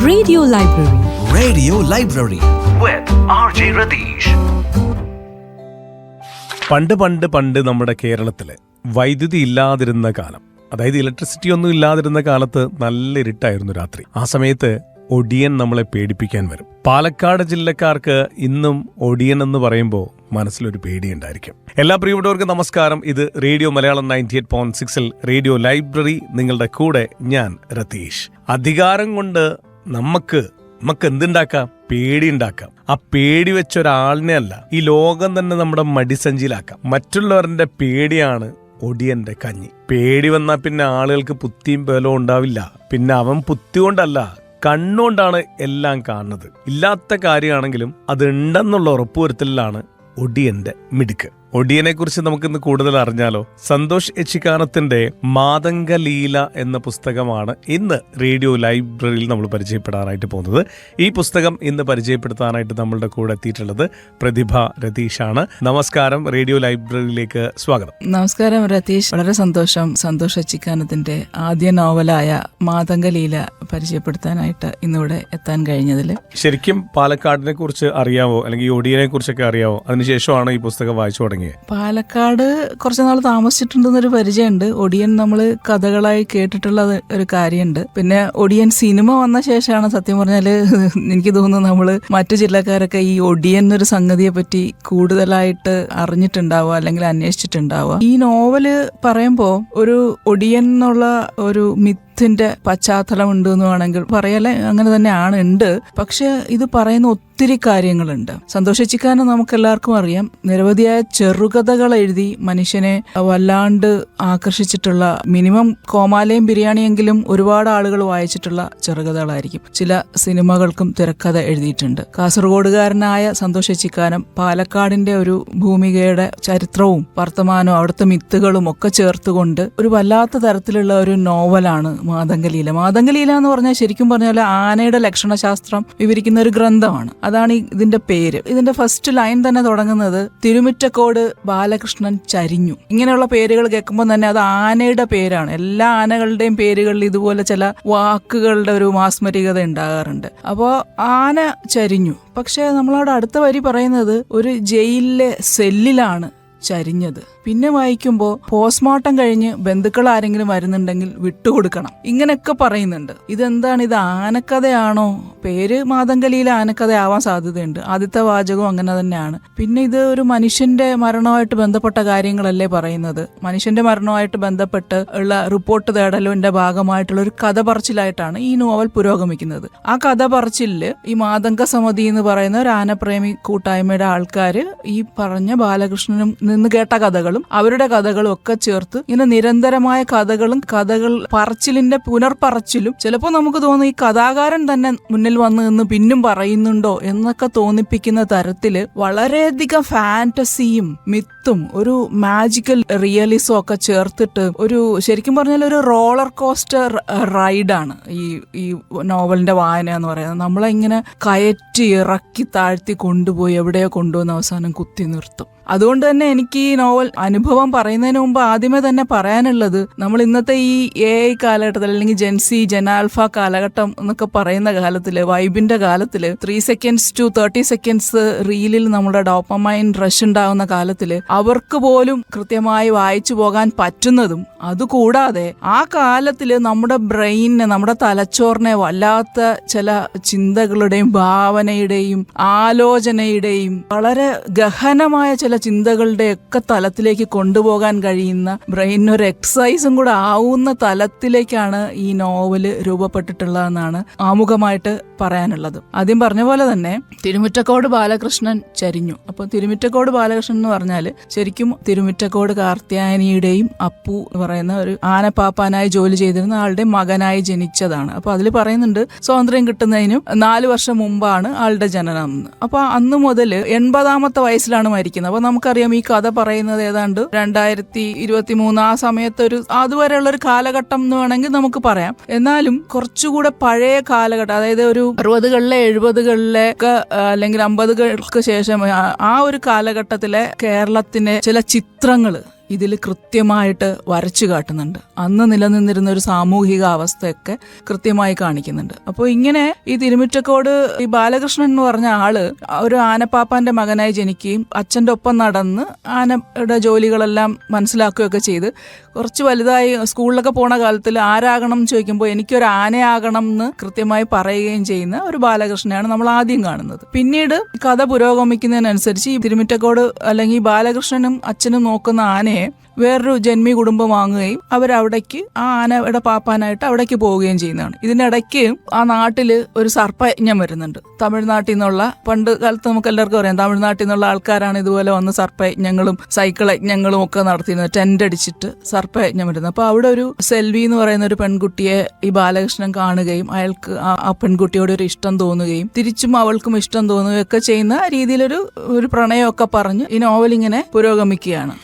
Radio Library. Radio Library with RJ Radish. പണ്ട് നമ്മുടെ കേരളത്തില് വൈദ്യുതി ഇല്ലാതിരുന്ന കാലം, അതായത് ഇലക്ട്രിസിറ്റി ഒന്നും ഇല്ലാതിരുന്ന കാലത്ത് നല്ല ഇരുട്ടായിരുന്നു രാത്രി. ആ സമയത്ത് ഒടിയൻ നമ്മളെ പേടിപ്പിക്കാൻ വരും. പാലക്കാട് ജില്ലക്കാർക്ക് ഇന്നും ഒടിയൻ എന്ന് പറയുമ്പോൾ മനസ്സിലൊരു പേടിയുണ്ടായിരിക്കും. എല്ലാ പ്രിയപ്പെട്ടവർക്കും നമസ്കാരം. ഇത് റേഡിയോ മലയാളം 98.6 റേഡിയോ ലൈബ്രറി. നിങ്ങളുടെ കൂടെ ഞാൻ രതീഷ്. അധികാരം കൊണ്ട് നമുക്ക് എന്തുണ്ടാക്കാം? പേടി ഉണ്ടാക്കാം. ആ പേടി വെച്ചൊരാളിനെ അല്ല, ഈ ലോകം തന്നെ നമ്മുടെ മടിസഞ്ചിയിലാക്കാം. മറ്റുള്ളവരുടെ പേടിയാണ് ഒടിയന്റെ കഞ്ഞി. പേടി വന്നാൽ പിന്നെ ആളുകൾക്ക് പുത്തിയും ബലവും ഉണ്ടാവില്ല. പിന്നെ അവൻ പുത്തി കൊണ്ടല്ല, കണ്ണുകൊണ്ടാണ് എല്ലാം കാണുന്നത്. ഇല്ലാത്ത കാര്യമാണെങ്കിലും അത് ഉണ്ടെന്നുള്ള ഉറപ്പുവരുത്തലിലാണ് ഒടിയന്റെ മിടുക്ക്. ഒടിയനെ കുറിച്ച് നമുക്കിന്ന് കൂടുതൽ അറിഞ്ഞാലോ? സന്തോഷ് എച്ചിക്കാനത്തിന്റെ മാതംഗലീല എന്ന പുസ്തകമാണ് ഇന്ന് റേഡിയോ ലൈബ്രറിയിൽ നമ്മൾ പരിചയപ്പെടാനായിട്ട് പോകുന്നത്. ഈ പുസ്തകം ഇന്ന് പരിചയപ്പെടുത്താനായിട്ട് നമ്മളുടെ കൂടെ എത്തിയിട്ടുള്ളത് പ്രതിഭ രതീഷാണ്. നമസ്കാരം, റേഡിയോ ലൈബ്രറിയിലേക്ക് സ്വാഗതം. നമസ്കാരം രതീഷ്, വളരെ സന്തോഷം. സന്തോഷ് എച്ചിക്കാനത്തിന്റെ ആദ്യ നോവലായ മാതംഗലീല പരിചയപ്പെടുത്താനായിട്ട് ഇന്നിവിടെ എത്താൻ കഴിഞ്ഞതിൽ. ശരിക്കും പാലക്കാടിനെ കുറിച്ച് അറിയാവോ, അല്ലെങ്കിൽ ഒടിയനെ കുറിച്ചൊക്കെ അറിയാവോ? അതിനുശേഷമാണ് ഈ പുസ്തകം വായിച്ചു തുടങ്ങിയത്. പാലക്കാട് കുറച്ചു നാൾ താമസിച്ചിട്ടുണ്ടെന്നൊരു പരിചയമുണ്ട്. ഒടിയൻ നമ്മൾ കഥകളായി കേട്ടിട്ടുള്ള ഒരു കാര്യമുണ്ട്. പിന്നെ ഒടിയൻ സിനിമ വന്ന ശേഷമാണ് സത്യം പറഞ്ഞാല് എനിക്ക് തോന്നുന്നു നമ്മള് മറ്റു ജില്ലക്കാരൊക്കെ ഈ ഒടിയൻ എന്നൊരു സംഗതിയെ പറ്റി കൂടുതലായിട്ട് അറിഞ്ഞിട്ടുണ്ടാവുക, അല്ലെങ്കിൽ അന്വേഷിച്ചിട്ടുണ്ടാവുക. ഈ നോവല് പറയുമ്പോ ഒരു ഒടിയൻ എന്നുള്ള ഒരു ത്തിന്റെ പശ്ചാത്തലം ഉണ്ട് എന്ന് വേണമെങ്കിൽ പറയല്ലേ, അങ്ങനെ തന്നെയാണ് ഉണ്ട്. പക്ഷെ ഇത് പറയുന്ന ഒത്തിരി കാര്യങ്ങളുണ്ട്. സന്തോഷ് എച്ചിക്കാനം നമുക്ക് എല്ലാവർക്കും അറിയാം, നിരവധിയായ ചെറുകഥകൾ എഴുതി മനുഷ്യനെ വല്ലാണ്ട് ആകർഷിച്ചിട്ടുള്ള, മിനിമം കോമാലയും ബിരിയാണിയെങ്കിലും ഒരുപാട് ആളുകൾ വായിച്ചിട്ടുള്ള ചെറുകഥകളായിരിക്കും. ചില സിനിമകൾക്കും തിരക്കഥ എഴുതിയിട്ടുണ്ട്. കാസർഗോഡുകാരനായ സന്തോഷ് എച്ചിക്കാനം പാലക്കാടിന്റെ ഒരു ഭൂമികയുടെ ചരിത്രവും വർത്തമാനവും അവിടുത്തെ മിത്തുകളും ഒക്കെ ചേർത്തുകൊണ്ട് ഒരു വല്ലാത്ത തരത്തിലുള്ള ഒരു നോവലാണ് മാതംഗലീല. മാതംഗലീല എന്ന് പറഞ്ഞാൽ ശരിക്കും പറഞ്ഞാൽ ആനയുടെ ലക്ഷണശാസ്ത്രം വിവരിക്കുന്ന ഒരു ഗ്രന്ഥമാണ്. അതാണ് ഇതിന്റെ പേര്. ഇതിന്റെ ഫസ്റ്റ് ലൈൻ തന്നെ തുടങ്ങുന്നത് തിരുമിറ്റക്കോട് ബാലകൃഷ്ണൻ ചരിഞ്ഞു. ഇങ്ങനെയുള്ള പേരുകൾ കേൾക്കുമ്പോൾ തന്നെ അത് ആനയുടെ പേരാണ്. എല്ലാ ആനകളുടെയും പേരുകളിൽ ഇതുപോലെ ചില വാക്കുകളുടെ ഒരു മാസ്മരികത ഉണ്ടാകാറുണ്ട്. അപ്പോ ആന ചരിഞ്ഞു. പക്ഷെ നമ്മളവിടെ അടുത്ത വരി പറയുന്നത് ഒരു ജയിലിലെ സെല്ലിലാണ് ചരിഞ്ഞത്. പിന്നെ വായിക്കുമ്പോൾ പോസ്റ്റ്മോർട്ടം കഴിഞ്ഞ് ബന്ധുക്കൾ ആരെങ്കിലും വരുന്നുണ്ടെങ്കിൽ വിട്ടുകൊടുക്കണം, ഇങ്ങനെയൊക്കെ പറയുന്നുണ്ട്. ഇതെന്താണ്? ഇത് ആനക്കഥയാണോ? പേര് മാതംഗലീല ആനക്കഥ ആവാൻ സാധ്യതയുണ്ട്. ആദ്യത്തെ വാചകവും അങ്ങനെ തന്നെയാണ്. പിന്നെ ഇത് ഒരു മനുഷ്യന്റെ മരണവുമായിട്ട് ബന്ധപ്പെട്ട കാര്യങ്ങളല്ലേ പറയുന്നത്. മനുഷ്യന്റെ മരണവുമായിട്ട് ബന്ധപ്പെട്ട് ഉള്ള റിപ്പോർട്ട് തേടലിന്റെ ഭാഗമായിട്ടുള്ള ഒരു കഥ പറച്ചിലായിട്ടാണ് ഈ നോവൽ പുരോഗമിക്കുന്നത്. ആ കഥ പറച്ചിലില് ഈ മാതംഗ സമിതി എന്ന് പറയുന്ന ഒരു ആനപ്രേമി കൂട്ടായ്മയുടെ ആൾക്കാര് ഈ പറഞ്ഞ ബാലകൃഷ്ണനും നിന്ന് കേട്ട കഥകളും അവരുടെ കഥകളും ഒക്കെ ചേർത്ത് ഇങ്ങനെ നിരന്തരമായ കഥകൾ പറച്ചിലിന്റെ പുനർപറച്ചിലും, ചിലപ്പോൾ നമുക്ക് തോന്നുന്നു ഈ കഥാകാരൻ തന്നെ മുന്നിൽ വന്ന് നിന്ന് പിന്നും പറയുന്നുണ്ടോ എന്നൊക്കെ തോന്നിപ്പിക്കുന്ന തരത്തില് വളരെയധികം ഫാന്റസിയും മിത്തും ഒരു മാജിക്കൽ റിയലിസം ഒക്കെ ചേർത്തിട്ട് ഒരു ശരിക്കും പറഞ്ഞാൽ ഒരു റോളർ കോസ്റ്റർ റൈഡാണ് ഈ നോവലിന്റെ വായന എന്ന് പറയുന്നത്. നമ്മളെ ഇങ്ങനെ കയറ്റി ഇറക്കി താഴ്ത്തി കൊണ്ടുപോയി എവിടെയോ കൊണ്ടുവന്ന് അവസാനം കുത്തി നിർത്തും. അതുകൊണ്ട് തന്നെ എനിക്ക് ഈ നോവൽ അനുഭവം പറയുന്നതിന് മുമ്പ് ആദ്യമേ തന്നെ പറയാനുള്ളത്, നമ്മൾ ഇന്നത്തെ ഈ AI കാലഘട്ടത്തിൽ അല്ലെങ്കിൽ ജെൻസി ജനാൽഫ കാലഘട്ടം എന്നൊക്കെ പറയുന്ന കാലത്തില്, വൈബിന്റെ കാലത്തില് 3 seconds to 30 seconds റീലിൽ നമ്മുടെ ഡോപ്പമൈൻ റഷ് ഉണ്ടാകുന്ന കാലത്തില് അവർക്ക് പോലും കൃത്യമായി വായിച്ചു പോകാൻ പറ്റുന്നതും, അതുകൂടാതെ ആ കാലത്തില് നമ്മുടെ ബ്രെയിനിനെ, നമ്മുടെ തലച്ചോറിനെ വല്ലാത്ത ചില ചിന്തകളുടെയും ഭാവനയുടെയും ആലോചനയുടെയും വളരെ ഗഹനമായ ചില ചിന്തകളുടെ ഒക്കെ തലത്തിലേക്ക് കൊണ്ടുപോകാൻ കഴിയുന്ന, ബ്രെയിനൊരു എക്സസൈസും കൂടെ ആവുന്ന തലത്തിലേക്കാണ് ഈ നോവല് രൂപപ്പെട്ടിട്ടുള്ളതെന്നാണ് ആമുഖമായിട്ട് പറയാനുള്ളത്. ആദ്യം പറഞ്ഞ പോലെ തന്നെ തിരുമിറ്റക്കോട് ബാലകൃഷ്ണൻ ചരിഞ്ഞു. അപ്പൊ തിരുമിറ്റക്കോട് ബാലകൃഷ്ണൻ എന്ന് പറഞ്ഞാല് ശരിക്കും തിരുമിറ്റക്കോട് കാർത്യായനിയുടെയും അപ്പു എന്ന് പറയുന്ന ഒരു ആനപ്പാപ്പാനായി ജോലി ചെയ്തിരുന്ന ആളുടെ മകനായി ജനിച്ചതാണ്. അപ്പൊ അതിൽ പറയുന്നുണ്ട് സ്വാതന്ത്ര്യം കിട്ടുന്നതിനും 4 വർഷം മുമ്പാണ് ആളുടെ ജനനം എന്ന്. അപ്പൊ അന്ന് മുതൽ 80ാമത്തെ വയസ്സിലാണ് മരിക്കുന്നത്. അപ്പൊ നമുക്കറിയാം ഈ കഥ പറയുന്നത് ഏതാണ്ട് 2023 ആ സമയത്ത് ഒരു അതുവരെയുള്ള ഒരു കാലഘട്ടം എന്ന് വേണമെങ്കിൽ നമുക്ക് പറയാം. എന്നാലും കുറച്ചുകൂടെ പഴയ കാലഘട്ടം, അതായത് ഒരു 60കളിലെ 70കളിലെ അല്ലെങ്കിൽ 50കൾക്ക് ശേഷം ആ ഒരു കാലഘട്ടത്തിലെ കേരളത്തിലെ ചില ചിത്രങ്ങള് ഇതിൽ കൃത്യമായിട്ട് വരച്ചു കാട്ടുന്നുണ്ട്. അന്ന് നിലനിന്നിരുന്ന ഒരു സാമൂഹിക അവസ്ഥയൊക്കെ കൃത്യമായി കാണിക്കുന്നുണ്ട്. അപ്പോൾ ഇങ്ങനെ ഈ തിരുമിറ്റക്കോട് ഈ ബാലകൃഷ്ണൻ എന്ന് പറഞ്ഞ ആള് ഒരു ആനപ്പാപ്പാന്റെ മകനായി ജനിക്കുകയും അച്ഛൻ്റെ ഒപ്പം നടന്ന് ആനയുടെ ജോലികളെല്ലാം മനസ്സിലാക്കുകയൊക്കെ ചെയ്ത് കുറച്ച് വലുതായി സ്കൂളിലൊക്കെ പോണ കാലത്തിൽ ആരാകണം എന്ന് ചോദിക്കുമ്പോൾ എനിക്കൊരു ആനയാകണം എന്ന് കൃത്യമായി പറയുകയും ചെയ്യുന്ന ഒരു ബാലകൃഷ്ണനെയാണ് നമ്മൾ ആദ്യം കാണുന്നത്. പിന്നീട് കഥ പുരോഗമിക്കുന്നതിനനുസരിച്ച് ഈ തിരുമിറ്റക്കോട് അല്ലെങ്കിൽ ബാലകൃഷ്ണനും അച്ഛനും നോക്കുന്ന ആനയെ വേറൊരു ജന്മി കുടുംബം വാങ്ങുകയും അവരവിടേക്ക് ആ ആനയുടെ പാപ്പാനായിട്ട് അവിടേക്ക് പോവുകയും ചെയ്യുന്നതാണ്. ഇതിനിടയ്ക്ക് ആ നാട്ടില് ഒരു സർപ്പയജ്ഞം വരുന്നുണ്ട്. തമിഴ്നാട്ടിൽ നിന്നുള്ള, പണ്ട് കാലത്ത് നമുക്ക് എല്ലാവർക്കും അറിയാം, തമിഴ്നാട്ടിൽ നിന്നുള്ള ആൾക്കാരാണ് ഇതുപോലെ വന്ന് സർപ്പയജ്ഞങ്ങളും സൈക്കിൾ യജ്ഞങ്ങളും ഒക്കെ നടത്തിയിരുന്നത്. ടെന്റ് അടിച്ചിട്ട് സർപ്പയജ്ഞം വരുന്നത്. അപ്പൊ അവിടെ ഒരു സെൽവി എന്ന് പറയുന്ന ഒരു പെൺകുട്ടിയെ ഈ ബാലകൃഷ്ണൻ കാണുകയും അയാൾക്ക് ആ പെൺകുട്ടിയോട് ഒരു ഇഷ്ടം തോന്നുകയും തിരിച്ചും അവൾക്കും ഇഷ്ടം തോന്നുകയും ഒക്കെ ചെയ്യുന്ന രീതിയിലൊരു പ്രണയമൊക്കെ പറഞ്ഞ് ഈ നോവൽ ഇങ്ങനെ പുരോഗമിക്കുകയാണ്.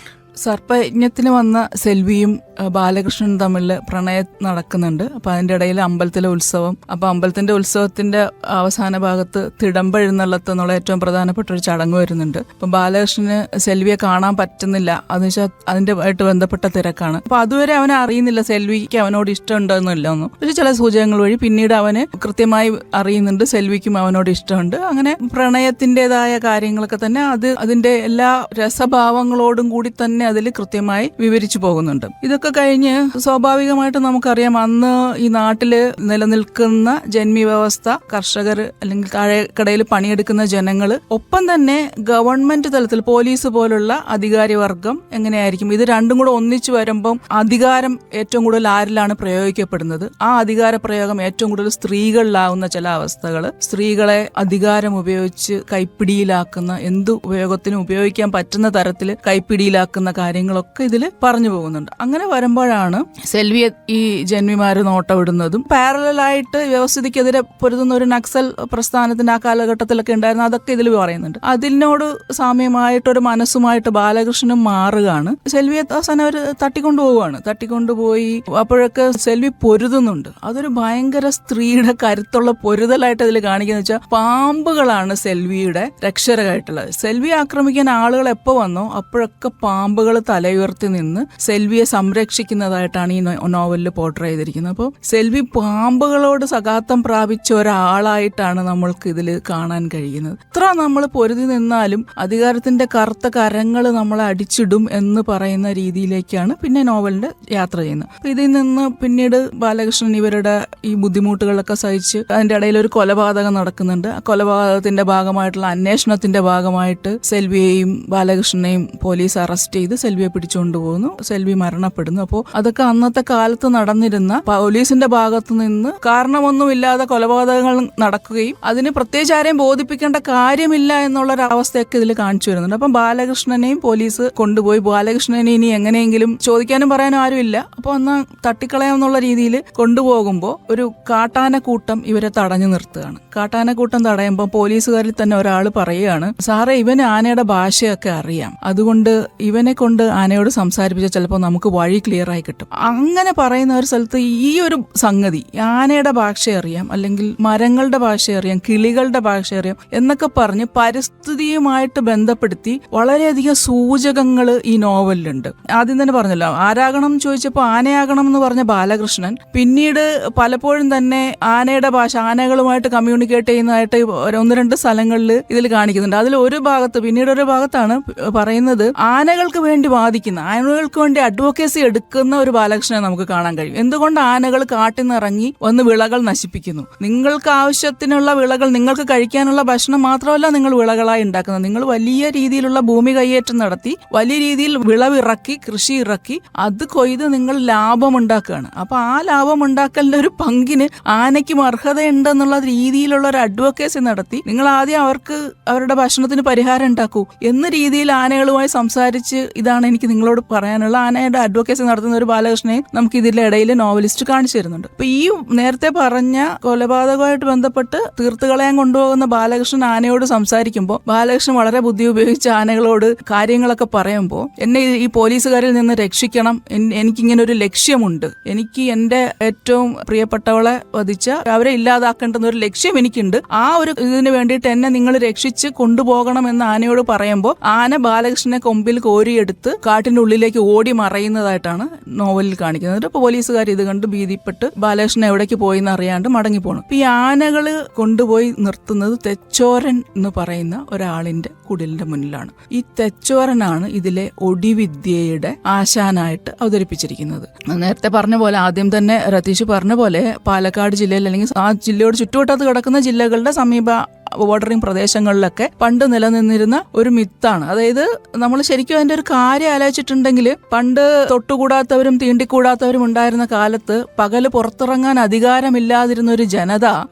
സർപ്പയജ്ഞത്തിന് വന്ന സെൽവിയും ബാലകൃഷ്ണനും തമ്മിൽ പ്രണയം നടക്കുന്നുണ്ട്. അപ്പൊ അതിന്റെ ഇടയിൽ അമ്പലത്തിലെ ഉത്സവം. അപ്പൊ അമ്പലത്തിന്റെ ഉത്സവത്തിന്റെ അവസാന ഭാഗത്ത് തിടമ്പെഴുന്നള്ളത്ത് എന്നുള്ള ഏറ്റവും പ്രധാനപ്പെട്ട ഒരു ചടങ്ങ് വരുന്നുണ്ട്. അപ്പൊ ബാലകൃഷ്ണന് സെൽവിയെ കാണാൻ പറ്റുന്നില്ല. അതെന്ന് വെച്ചാൽ അതിന്റെ ആയിട്ട് ബന്ധപ്പെട്ട തിരക്കാണ്. അപ്പൊ അതുവരെ അവനെ അറിയുന്നില്ല സെൽവിക്ക് അവനോട് ഇഷ്ടമുണ്ടെന്നില്ല ഒന്നും. പക്ഷെ ചില സൂചകങ്ങൾ വഴി പിന്നീട് അവന് കൃത്യമായി അറിയുന്നുണ്ട് സെൽവിക്കും അവനോട് ഇഷ്ടമുണ്ട്. അങ്ങനെ പ്രണയത്തിൻ്റെതായ കാര്യങ്ങളൊക്കെ തന്നെ അതിന്റെ എല്ലാ രസഭാവങ്ങളോടും കൂടി തന്നെ അതിൽ കൃത്യമായി വിവരിച്ചു പോകുന്നുണ്ട്. ഇതൊക്കെ കഴിഞ്ഞ് സ്വാഭാവികമായിട്ട് നമുക്കറിയാം, അന്ന് ഈ നാട്ടില് നിലനിൽക്കുന്ന ജന്മി വ്യവസ്ഥ, കർഷകർ അല്ലെങ്കിൽ താഴെക്കടയിൽ പണിയെടുക്കുന്ന ജനങ്ങള്, ഒപ്പം തന്നെ ഗവൺമെന്റ് തലത്തിൽ പോലീസ് പോലുള്ള അധികാരി വർഗം എങ്ങനെയായിരിക്കും, ഇത് രണ്ടും കൂടെ ഒന്നിച്ചു വരുമ്പം അധികാരം ഏറ്റവും കൂടുതൽ ആരിലാണ് പ്രയോഗിക്കപ്പെടുന്നത്? ആ അധികാര പ്രയോഗം ഏറ്റവും കൂടുതൽ സ്ത്രീകളിലാവുന്ന ചില അവസ്ഥകൾ, സ്ത്രീകളെ അധികാരം ഉപയോഗിച്ച് കൈപ്പിടിയിലാക്കുന്ന, എന്ത് ഉപയോഗത്തിനും ഉപയോഗിക്കാൻ പറ്റുന്ന തരത്തിൽ കൈപ്പിടിയിലാക്കുന്ന കാര്യങ്ങളൊക്കെ ഇതിൽ പറഞ്ഞു പോകുന്നുണ്ട്. അങ്ങനെ വരുമ്പോഴാണ് സെൽവിയെ ഈ ജന്മിമാര് നോട്ടമിടുന്നതും പാരലായിട്ട് വ്യവസ്ഥിതിക്കെതിരെ പൊരുതുന്ന ഒരു നക്സൽ പ്രസ്ഥാനത്തിന്റെ ആ കാലഘട്ടത്തിലൊക്കെ ഉണ്ടായിരുന്നു. അതൊക്കെ ഇതിൽ പറയുന്നുണ്ട്. അതിനോട് സാമ്യമായിട്ടൊരു മനസ്സുമായിട്ട് ബാലകൃഷ്ണനും മാറുകയാണ്. സെൽവിയെ അവസാനം അവർ തട്ടിക്കൊണ്ടുപോയി. അപ്പോഴൊക്കെ സെൽവി പൊരുതുന്നുണ്ട്. അതൊരു ഭയങ്കര സ്ത്രീയുടെ കരുത്തുള്ള പൊരുതലായിട്ട് ഇതിൽ കാണിക്കുന്ന വെച്ചാൽ പാമ്പുകളാണ് സെൽവിയുടെ രക്ഷകരായിട്ടുള്ളത്. സെൽവിയെ ആക്രമിക്കാൻ ആളുകൾ എപ്പോ വന്നോ അപ്പോഴൊക്കെ പാമ്പുകൾ തലയുയർത്തി നിന്ന് സെൽവിയെ സംരക്ഷിക്കുന്നതായിട്ടാണ് ഈ നോവലിൽ പോർട്രേ ചെയ്തിരിക്കുന്നത്. അപ്പോൾ സെൽവി പാമ്പുകളോട് സഖാത്തം പ്രാപിച്ച ഒരാളായിട്ടാണ് നമ്മൾക്ക് ഇതിൽ കാണാൻ കഴിയുന്നത്. ഇത്ര നമ്മൾ പൊരുതി നിന്നാലും അധികാരത്തിന്റെ കറുത്ത കരങ്ങൾ നമ്മളെ അടിച്ചിടും എന്ന് പറയുന്ന രീതിയിലേക്കാണ് പിന്നെ നോവലിന്റെ യാത്ര ചെയ്യുന്നത്. അപ്പൊ ഇതിൽ നിന്ന് പിന്നീട് ബാലകൃഷ്ണൻ ഇവരുടെ ഈ ബുദ്ധിമുട്ടുകളൊക്കെ സഹിച്ച് അതിന്റെ ഇടയിൽ ഒരു കൊലപാതകം നടക്കുന്നുണ്ട്. ആ കൊലപാതകത്തിന്റെ ഭാഗമായിട്ടുള്ള അന്വേഷണത്തിന്റെ ഭാഗമായിട്ട് സെൽവിയെയും ബാലകൃഷ്ണനെയും പോലീസ് അറസ്റ്റ് ചെയ്ത് സെൽവിയെ പിടിച്ചുകൊണ്ടുപോകുന്നു. സെൽവി മരണപ്പെടുന്നു. അപ്പോൾ അതൊക്കെ അന്നത്തെ കാലത്ത് നടന്നിരുന്ന പോലീസിന്റെ ഭാഗത്തു നിന്ന് കാരണമൊന്നുമില്ലാതെ കൊലപാതകങ്ങൾ നടക്കുകയും അതിന് പ്രത്യേകിച്ച് ആരെയും ബോധിപ്പിക്കേണ്ട കാര്യമില്ല എന്നുള്ള ഒരു അവസ്ഥയൊക്കെ ഇതിൽ കാണിച്ചു വരുന്നുണ്ട്. അപ്പം ബാലകൃഷ്ണനെയും പോലീസ് കൊണ്ടുപോയി. ബാലകൃഷ്ണനെ ഇനി എങ്ങനെയെങ്കിലും ചോദിക്കാനും പറയാനും ആരുമില്ല. അപ്പൊ ഒന്ന് തട്ടിക്കളയാമെന്നുള്ള രീതിയിൽ കൊണ്ടുപോകുമ്പോൾ ഒരു കാട്ടാനക്കൂട്ടം ഇവരെ തടഞ്ഞു നിർത്തുകയാണ്. കാട്ടാനക്കൂട്ടം തടയുമ്പോൾ പോലീസുകാരിൽ തന്നെ ഒരാൾ പറയുകയാണ്, സാറേ ഇവന് ആനയുടെ ഭാഷയൊക്കെ അറിയാം, അതുകൊണ്ട് ഇവനെ കൊണ്ട് ആനയോട് സംസാരിപ്പിച്ചാൽ ചിലപ്പോൾ നമുക്ക് വഴി ക്ലിയർ ആയി കിട്ടും. അങ്ങനെ പറയുന്ന ഒരു സ്ഥലത്ത് ഈ ഒരു സംഗതി, ആനയുടെ ഭാഷ അറിയാം, അല്ലെങ്കിൽ മരങ്ങളുടെ ഭാഷ അറിയാം, കിളികളുടെ ഭാഷ അറിയാം എന്നൊക്കെ പറഞ്ഞ് പരിസ്ഥിതിയുമായിട്ട് ബന്ധപ്പെടുത്തി വളരെയധികം സൂചകങ്ങൾ ഈ നോവലിലുണ്ട്. ആദ്യം തന്നെ പറഞ്ഞല്ലോ, ആരാകണം ചോദിച്ചപ്പോൾ ആനയാകണം എന്ന് പറഞ്ഞ ബാലകൃഷ്ണൻ പിന്നീട് പലപ്പോഴും തന്നെ ആനയുടെ ഭാഷ, ആനകളുമായിട്ട് കമ്മ്യൂണിക്കേറ്റ് ചെയ്യുന്നതായിട്ട് ഒന്ന് രണ്ട് സ്ഥലങ്ങളിൽ ഇതിൽ കാണിക്കുന്നുണ്ട്. അതിൽ ഒരു ഭാഗത്ത്, പിന്നീട് ഒരു ഭാഗത്താണ് പറയുന്നത്, ആനകൾക്ക് വേണ്ടി വാദിക്കുന്ന, ആനകൾക്ക് വേണ്ടി അഡ്വക്കേസി എടുക്കുന്ന ഒരു ബാലകൃഷ്ണനെ നമുക്ക് കാണാൻ കഴിയും. എന്തുകൊണ്ട് ആനകൾ കാട്ടിൽ നിന്ന് ഇറങ്ങി വന്ന് വിളകൾ നശിപ്പിക്കുന്നു? നിങ്ങൾക്ക് ആവശ്യത്തിനുള്ള വിളകൾ, നിങ്ങൾക്ക് കഴിക്കാനുള്ള ഭക്ഷണം മാത്രമല്ല നിങ്ങൾ വിളകളായി ഉണ്ടാക്കുന്നത്, നിങ്ങൾ വലിയ രീതിയിലുള്ള ഭൂമി കയ്യേറ്റം നടത്തി വലിയ രീതിയിൽ വിളവിറക്കി, കൃഷി ഇറക്കി, അത് കൊയ്ത് നിങ്ങൾ ലാഭം ഉണ്ടാക്കുകയാണ്. അപ്പൊ ആ ലാഭം ഉണ്ടാക്കലിന്റെ ഒരു പങ്കിന് ആനയ്ക്കും അർഹതയുണ്ടെന്നുള്ള രീതിയിലുള്ള ഒരു അഡ്വക്കേസി നടത്തി നിങ്ങൾ ആദ്യം അവർക്ക് അവരുടെ ഭക്ഷണത്തിന് പരിഹാരം ഉണ്ടാക്കൂ എന്ന രീതിയിൽ ആനകളുമായി സംസാരിച്ച്, ഇതാണ് എനിക്ക് നിങ്ങളോട് പറയാനുള്ള, ആനയുടെ അഡ്വക്കേസി നടത്തുന്ന ഒരു ബാലകൃഷ്ണനെ നമുക്ക് ഇതിന്റെ ഇടയിൽ നോവലിസ്റ്റ് കാണിച്ചു തരുന്നുണ്ട്. അപ്പൊ ഈ നേരത്തെ പറഞ്ഞ കൊലപാതകമായിട്ട് ബന്ധപ്പെട്ട് തീർത്തുകളയാൻ കൊണ്ടുപോകുന്ന ബാലകൃഷ്ണൻ ആനയോട് സംസാരിക്കുമ്പോൾ ബാലകൃഷ്ണൻ വളരെ ബുദ്ധി ഉപയോഗിച്ച് ആനകളോട് കാര്യങ്ങളൊക്കെ പറയുമ്പോൾ, എന്നെ ഈ പോലീസുകാരിൽ നിന്ന് രക്ഷിക്കണം, എനിക്കിങ്ങനെ ഒരു ലക്ഷ്യമുണ്ട്, എനിക്ക് എന്റെ ഏറ്റവും പ്രിയപ്പെട്ടവളെ വധിച്ച അവരെ ഇല്ലാതാക്കേണ്ടുന്ന ഒരു ലക്ഷ്യം എനിക്കുണ്ട്, ആ ഒരു ഇതിന് വേണ്ടിയിട്ട് എന്നെ നിങ്ങൾ രക്ഷിച്ച് കൊണ്ടുപോകണം എന്ന് ആനയോട് പറയുമ്പോൾ ആന ബാലകൃഷ്ണനെ കൊമ്പിൽ കോരി തട്ടിയെടുത്ത് കാട്ടിന്റെ ഉള്ളിലേക്ക് ഓടി മറയുന്നതായിട്ടാണ് നോവലിൽ കാണിക്കുന്നത്. അപ്പോൾ പോലീസുകാർ ഇത് കണ്ട് ഭീതിപ്പെട്ട് ബാലകൃഷ്ണൻ എവിടേക്ക് പോയി എന്ന് അറിയാണ്ട് മടങ്ങിപ്പോണം. ഈ ആനകള് കൊണ്ടുപോയി നിർത്തുന്നത് തെച്ചോരൻ എന്ന് പറയുന്ന ഒരാളിന്റെ കുടിലിന്റെ മുന്നിലാണ്. ഈ തെച്ചോരനാണ് ഇതിലെ ഒടിവിദ്യയുടെ ആശാനായിട്ട് അവതരിപ്പിച്ചിരിക്കുന്നത്. നേരത്തെ പറഞ്ഞ പോലെ, ആദ്യം തന്നെ രതീഷ് പറഞ്ഞ പോലെ, പാലക്കാട് ജില്ലയിൽ അല്ലെങ്കിൽ ആ ജില്ലയോട് ചുറ്റുവട്ടത്ത് കിടക്കുന്ന ജില്ലകളുടെ സമീപ ബോർഡറിംഗ് പ്രദേശങ്ങളിലൊക്കെ പണ്ട് നിലനിന്നിരുന്ന ഒരു മിത്താണ്. അതായത് നമ്മൾ ശരിക്കും അതിന്റെ ഒരു കാര്യം ആലോചിച്ചിട്ടുണ്ടെങ്കിൽ, പണ്ട് തൊട്ടുകൂടാത്തവരും തീണ്ടിക്കൂടാത്തവരും ഉണ്ടായിരുന്ന കാലത്ത് പകല് പുറത്തിറങ്ങാൻ അധികാരമില്ലാതിരുന്ന ഒരു ജനത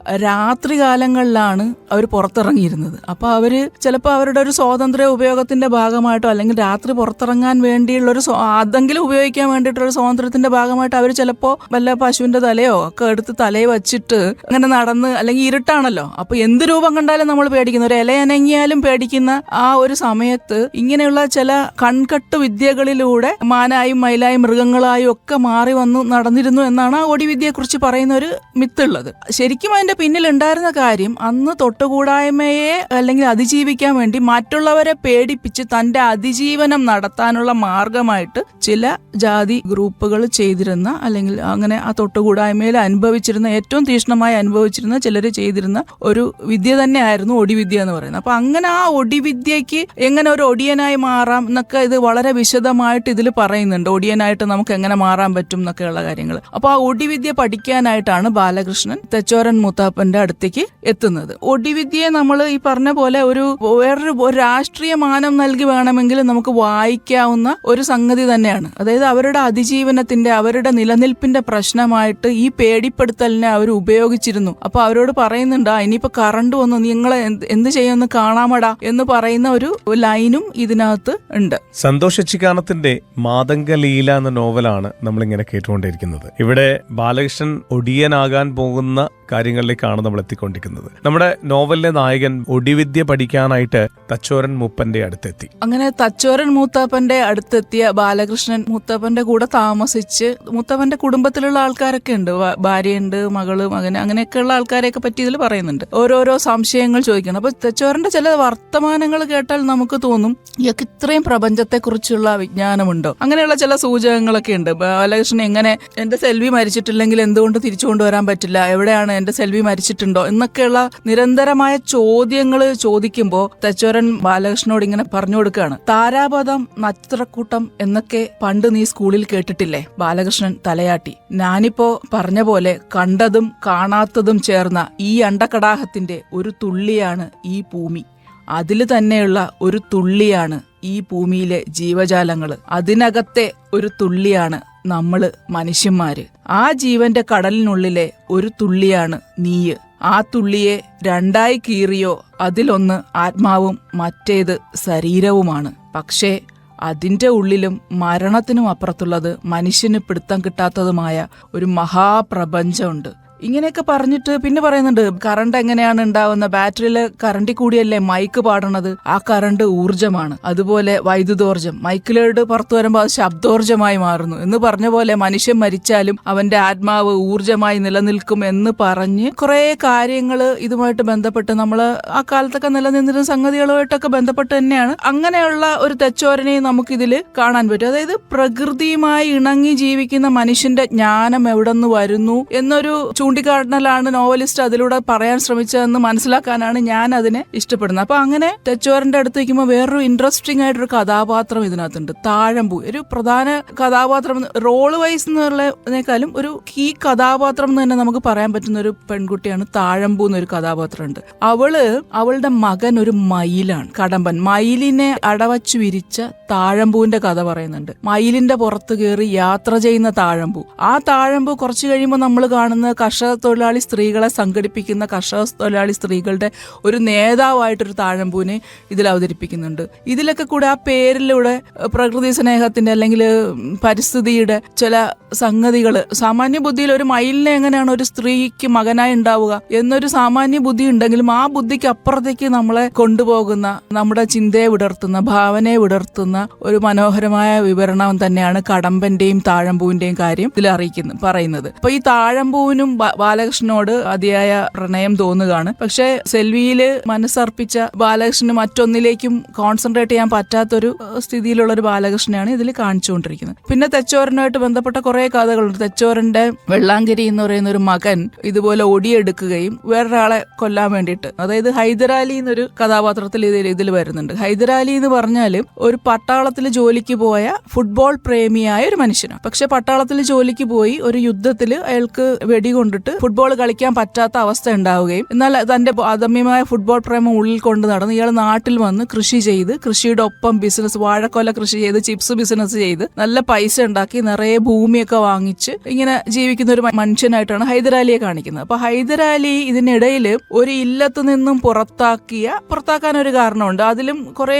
രാത്രി കാലങ്ങളിലാണ് അവർ പുറത്തിറങ്ങിയിരുന്നത്. അപ്പൊ അവര് ചിലപ്പോൾ അവരുടെ ഒരു സ്വാതന്ത്ര്യ ഉപയോഗത്തിന്റെ ഭാഗമായിട്ടോ അല്ലെങ്കിൽ രാത്രി പുറത്തിറങ്ങാൻ വേണ്ടിയുള്ള ഒരു അതെങ്കിലും ഉപയോഗിക്കാൻ വേണ്ടിയിട്ടുള്ള സ്വാതന്ത്ര്യത്തിന്റെ ഭാഗമായിട്ട് അവർ ചിലപ്പോ വല്ല പശുവിന്റെ തലയോ ഒക്കെ എടുത്ത് തലയിൽ വെച്ചിട്ട് അങ്ങനെ നടന്ന്, അല്ലെങ്കിൽ ഇരുട്ടാണല്ലോ, അപ്പൊ എന്ത് രൂപം കണ്ടാലും നമ്മൾ പേടിക്കുന്ന, ഒരു ഇലയനങ്ങിയാലും പേടിക്കുന്ന ആ ഒരു സമയത്ത് ഇങ്ങനെയുള്ള ചില കൺകെട്ട് വിദ്യകളിലൂടെ മാനായും മയിലായും മൃഗങ്ങളായും ഒക്കെ മാറി വന്നു നടന്നിരുന്നു എന്നാണ് ആ ഒടിവിദ്യയെ കുറിച്ച് പറയുന്ന ഒരു മിത്തുള്ളത്. ശരിക്കും അതിന്റെ പിന്നിൽ ഉണ്ടായിരുന്ന കാര്യം, അന്ന് തൊട്ടുകൂടായ്മയെ അല്ലെങ്കിൽ അതിജീവിക്കാൻ വേണ്ടി മറ്റുള്ളവരെ പേടിപ്പിച്ച് തന്റെ അതിജീവനം നടത്താനുള്ള മാർഗമായിട്ട് ചില ജാതി ഗ്രൂപ്പുകൾ ചെയ്തിരുന്ന, അല്ലെങ്കിൽ അങ്ങനെ ആ തൊട്ടുകൂടായ്മയിൽ അനുഭവിച്ചിരുന്ന, ഏറ്റവും തീക്ഷ്ണമായി അനുഭവിച്ചിരുന്ന ചിലർ ചെയ്തിരുന്ന ഒരു വിദ്യ തന്നെയായിരുന്നു ഒടിവിദ്യ എന്ന് പറയുന്നത്. അപ്പൊ അങ്ങനെ ആ ഒടിവിദ്യക്ക് എങ്ങനെ ഒരു ഒടിയനായി മാറാം എന്നൊക്കെ ഇത് വളരെ വിശദമായിട്ട് ഇതിൽ പറയുന്നുണ്ട്. ഒടിയനായിട്ട് നമുക്ക് എങ്ങനെ മാറാൻ പറ്റും എന്നൊക്കെയുള്ള കാര്യങ്ങൾ. അപ്പൊ ആ ഒടിവിദ്യ പഠിക്കാനായിട്ടാണ് ബാലകൃഷ്ണൻ തെച്ചോരൻ മൂത്താപ്പന്റെ അടുത്തേക്ക് എത്തുന്നത്. ഒടിവിദ്യയെ നമ്മൾ ഈ പറഞ്ഞ പോലെ വേറൊരു രാഷ്ട്രീയ മാനം നൽകി വേണമെങ്കിൽ നമുക്ക് വായിക്കാവുന്ന ഒരു സംഗതി തന്നെയാണ്. അതായത് അവരുടെ അതിജീവനത്തിന്റെ, അവരുടെ നിലനിൽപ്പിന്റെ പ്രശ്നമായിട്ട് ഈ പേടിപ്പെടുത്തലിനെ അവർ ഉപയോഗിച്ചിരുന്നു. അപ്പൊ അവരോട് പറയുന്നുണ്ട്, ഇനിയിപ്പോ കറണ്ട് വന്നു, നിങ്ങളെ എന്ത് ചെയ്യുമെന്ന് കാണാമടാ എന്ന് പറയുന്ന ഒരു ലൈനും ഇതിനകത്ത് ഉണ്ട്. സന്തോഷ് ചിക്കാനത്തിന്റെ മാതംഗലീല എന്ന നോവലാണ് നമ്മളിങ്ങനെ കേട്ടുകൊണ്ടിരിക്കുന്നത്. ഇവിടെ ബാലകൃഷ്ണൻ ഒടിയനാകാൻ പോകുന്ന കാര്യങ്ങളിലേക്കാണ് നമ്മൾ എത്തിക്കൊണ്ടിരിക്കുന്നത്. നമ്മുടെ നോവലിലെ നായകൻ ഒടിവിദ്യ പഠിക്കാനായിട്ട് തച്ചോരൻ മൂപ്പന്റെ അടുത്തെത്തി. അങ്ങനെ തച്ചോരൻ മൂത്താപ്പന്റെ അടുത്തെത്തിയ ബാലകൃഷ്ണൻ മൂത്താപ്പന്റെ കൂടെ താമസിച്ച്, മൂത്താപ്പന്റെ കുടുംബത്തിലുള്ള ആൾക്കാരൊക്കെ ഉണ്ട്, ഭാര്യയുണ്ട്, മകള്, മകന്, അങ്ങനെയൊക്കെയുള്ള ആൾക്കാരെയൊക്കെ പറ്റി ഇതിൽ പറയുന്നുണ്ട്. ഓരോരോ സംശയങ്ങൾ ചോദിക്കണം. അപ്പൊ തെച്ചോരന്റെ ചില വർത്തമാനങ്ങൾ കേട്ടാൽ നമുക്ക് തോന്നും, ഇയാൾക്ക് ഇത്രയും പ്രപഞ്ചത്തെക്കുറിച്ചുള്ള വിജ്ഞാനമുണ്ടോ? അങ്ങനെയുള്ള ചില സൂചകങ്ങളൊക്കെ ഉണ്ട്. ബാലകൃഷ്ണൻ എങ്ങനെ, എന്റെ സെൽവി മരിച്ചിട്ടില്ലെങ്കിൽ എന്തുകൊണ്ട് തിരിച്ചു കൊണ്ടുവരാൻ പറ്റില്ല, എവിടെയാണ് എന്റെ സെൽവി മരിച്ചിട്ടുണ്ടോ എന്നൊക്കെയുള്ള നിരന്തരമായ ചോദ്യങ്ങൾ ചോദിക്കുമ്പോൾ തെച്ചോരൻ ബാലകൃഷ്ണനോട് ഇങ്ങനെ പറഞ്ഞു കൊടുക്കുകയാണ്, താരാപഥം, നക്ഷത്രക്കൂട്ടം എന്നൊക്കെ പണ്ട് നീ സ്കൂളിൽ കേട്ടിട്ടില്ലേ? ബാലകൃഷ്ണൻ തലയാട്ടി. ഞാനിപ്പോ പറഞ്ഞ പോലെ കണ്ടതും കാണാത്തതും ചേർന്ന ഈ അണ്ടകടാഹത്തിന്റെ ഒരു തുള്ളിയാണ് ഈ ഭൂമി. അതിൽ തന്നെയുള്ള ഒരു തുള്ളിയാണ് ഈ ഭൂമിയിലെ ജീവജാലങ്ങള്. അതിനകത്തെ ഒരു തുള്ളിയാണ് നമ്മള് മനുഷ്യന്മാര്. ആ ജീവന്റെ കടലിനുള്ളിലെ ഒരു തുള്ളിയാണ് നീയ്. ആ തുള്ളിയെ രണ്ടായി കീറിയോ അതിലൊന്ന് ആത്മാവും മറ്റേത് ശരീരവുമാണ്. പക്ഷേ അതിന്റെ ഉള്ളിലും മരണത്തിനും അപ്പുറത്തുള്ളത് മനുഷ്യന് പിടുത്തം കിട്ടാത്തതുമായ ഒരു മഹാപ്രപഞ്ചമുണ്ട്. ഇങ്ങനെയൊക്കെ പറഞ്ഞിട്ട് പിന്നെ പറയുന്നുണ്ട്, കറണ്ട് എങ്ങനെയാണ് ഉണ്ടാവുന്ന, ബാറ്ററിയില് കറണ്ടിൽ കൂടിയല്ലേ മൈക്ക് പാടണത്, ആ കറണ്ട് ഊർജ്ജമാണ്. അതുപോലെ വൈദ്യുതോർജ്ജം, മൈക്കിലോട് പുറത്തു വരുമ്പോൾ അത് ശബ്ദോർജ്ജമായി മാറുന്നു എന്ന് പറഞ്ഞ പോലെ മനുഷ്യൻ മരിച്ചാലും അവന്റെ ആത്മാവ് ഊർജ്ജമായി നിലനിൽക്കും എന്ന് പറഞ്ഞ് കുറെ കാര്യങ്ങൾ ഇതുമായിട്ട് ബന്ധപ്പെട്ട്, നമ്മൾ ആ കാലത്തൊക്കെ നിലനിന്നിരുന്ന സംഗതികളുമായിട്ടൊക്കെ ബന്ധപ്പെട്ട് തന്നെയാണ്. അങ്ങനെയുള്ള ഒരു തെച്ചോരനെയും നമുക്കിതിൽ കാണാൻ പറ്റും. അതായത് പ്രകൃതിയുമായി ഇണങ്ങി ജീവിക്കുന്ന മനുഷ്യന്റെ ജ്ഞാനം എവിടെ നിന്ന് വരുന്നു എന്നൊരു ചൂണ്ടിക്കാട്ടലാണ് നോവലിസ്റ്റ് അതിലൂടെ പറയാൻ ശ്രമിച്ചതെന്ന് മനസ്സിലാക്കാനാണ് ഞാൻ അതിനെ ഇഷ്ടപ്പെടുന്നത്. അപ്പൊ അങ്ങനെ തെച്ചോരന്റെ അടുത്ത് വയ്ക്കുമ്പോൾ വേറൊരു ഇൻട്രസ്റ്റിംഗ് ആയിട്ടൊരു കഥാപാത്രം ഇതിനകത്തുണ്ട്, താഴമ്പൂ. ഒരു പ്രധാന കഥാപാത്രം, റോള് വൈസ് എന്നുള്ളതിനേക്കാളും ഒരു കീ കഥാപാത്രം എന്ന് തന്നെ നമുക്ക് പറയാൻ പറ്റുന്ന ഒരു പെൺകുട്ടിയാണ് താഴമ്പൂ എന്നൊരു കഥാപാത്രമുണ്ട്. അവളുടെ മകൻ ഒരു മയിലാണ്, കടമ്പൻ. മയിലിനെ അടവച്ചു വിരിച്ച താഴമ്പൂവിന്റെ കഥ പറയുന്നുണ്ട്. മയിലിന്റെ പുറത്ത് കയറി യാത്ര ചെയ്യുന്ന താഴമ്പൂ. ആ താഴമ്പൂ കുറച്ചു കഴിയുമ്പോൾ നമ്മൾ കാണുന്ന കർഷക തൊഴിലാളി സ്ത്രീകളെ സംഘടിപ്പിക്കുന്ന കർഷക തൊഴിലാളി സ്ത്രീകളുടെ ഒരു നേതാവായിട്ടൊരു താഴമ്പൂവിനെ ഇതിൽ അവതരിപ്പിക്കുന്നുണ്ട്. ഇതിലൊക്കെ കൂടെ ആ പേരിലൂടെ പ്രകൃതി സ്നേഹത്തിന്റെ അല്ലെങ്കിൽ പരിസ്ഥിതിയുടെ ചില സംഗതികൾ, സാമാന്യ ബുദ്ധിയിൽ ഒരു മയിലിനെ എങ്ങനെയാണ് ഒരു സ്ത്രീക്ക് മകനായി ഉണ്ടാവുക എന്നൊരു സാമാന്യ ബുദ്ധി ഉണ്ടെങ്കിലും ആ ബുദ്ധിക്ക് അപ്പുറത്തേക്ക് നമ്മളെ കൊണ്ടുപോകുന്ന, നമ്മുടെ ചിന്തയെ വിടർത്തുന്ന, ഭാവനയെ വിടർത്തുന്ന ഒരു മനോഹരമായ വിവരണം തന്നെയാണ് കടമ്പന്റെയും താഴമ്പൂവിന്റെയും കാര്യം ഇതിൽ പറയുന്നത്. അപ്പൊ ഈ താഴമ്പൂവിനും ബാലകൃഷ്ണനോട് അതിയായ പ്രണയം തോന്നുകയാണ്. പക്ഷെ സെൽവിയില് മനസ്സർപ്പിച്ച ബാലകൃഷ്ണന് മറ്റൊന്നിലേക്കും കോൺസെൻട്രേറ്റ് ചെയ്യാൻ പറ്റാത്തൊരു സ്ഥിതിയിലുള്ള ഒരു ബാലകൃഷ്ണനാണ് ഇതിൽ കാണിച്ചുകൊണ്ടിരിക്കുന്നത്. പിന്നെ തെച്ചോരനുമായിട്ട് ബന്ധപ്പെട്ട കുറെ കഥകളുണ്ട്. തെച്ചോരന്റെ വെള്ളാങ്കരി എന്ന് പറയുന്ന ഒരു മകൻ ഇതുപോലെ ഒടിയെടുക്കുകയും വേറൊരാളെ കൊല്ലാൻ വേണ്ടിയിട്ട്, അതായത് ഹൈദരാലി എന്നൊരു കഥാപാത്രത്തിൽ ഇതിൽ വരുന്നുണ്ട്. ഹൈദരാലി എന്ന് പറഞ്ഞാൽ ഒരു പട്ടാളത്തിൽ ജോലിക്ക് പോയ ഫുട്ബോൾ പ്രേമിയായ ഒരു മനുഷ്യനാണ്. പക്ഷെ പട്ടാളത്തിൽ ജോലിക്ക് പോയി ഒരു യുദ്ധത്തിൽ അയാൾക്ക് വെടികൊണ്ടിട്ട് ഫുട്ബോൾ കളിക്കാൻ പറ്റാത്ത അവസ്ഥ ഉണ്ടാവുകയും എന്നാൽ തന്റെ അദമ്യമായ ഫുട്ബോൾ പ്രേമം ഉള്ളിൽ കൊണ്ട് നടന്ന് ഇയാൾ നാട്ടിൽ വന്ന് കൃഷി ചെയ്ത് കൃഷിയുടെ ഒപ്പം ബിസിനസ്, വാഴക്കൊല കൃഷി ചെയ്ത് ചിപ്സ് ബിസിനസ് ചെയ്ത് നല്ല പൈസ ഉണ്ടാക്കി നിറയെ ഭൂമിയൊക്കെ വാങ്ങിച്ച് ഇങ്ങനെ ജീവിക്കുന്ന ഒരു മനുഷ്യനായിട്ടാണ് ഹൈദരാലിയെ കാണിക്കുന്നത്. അപ്പൊ ഹൈദരാലി ഇതിനിടയിൽ ഒരു ഇല്ലത്ത് നിന്നും പുറത്താക്കാൻ ഒരു കാരണമുണ്ട്. അതിലും കുറെ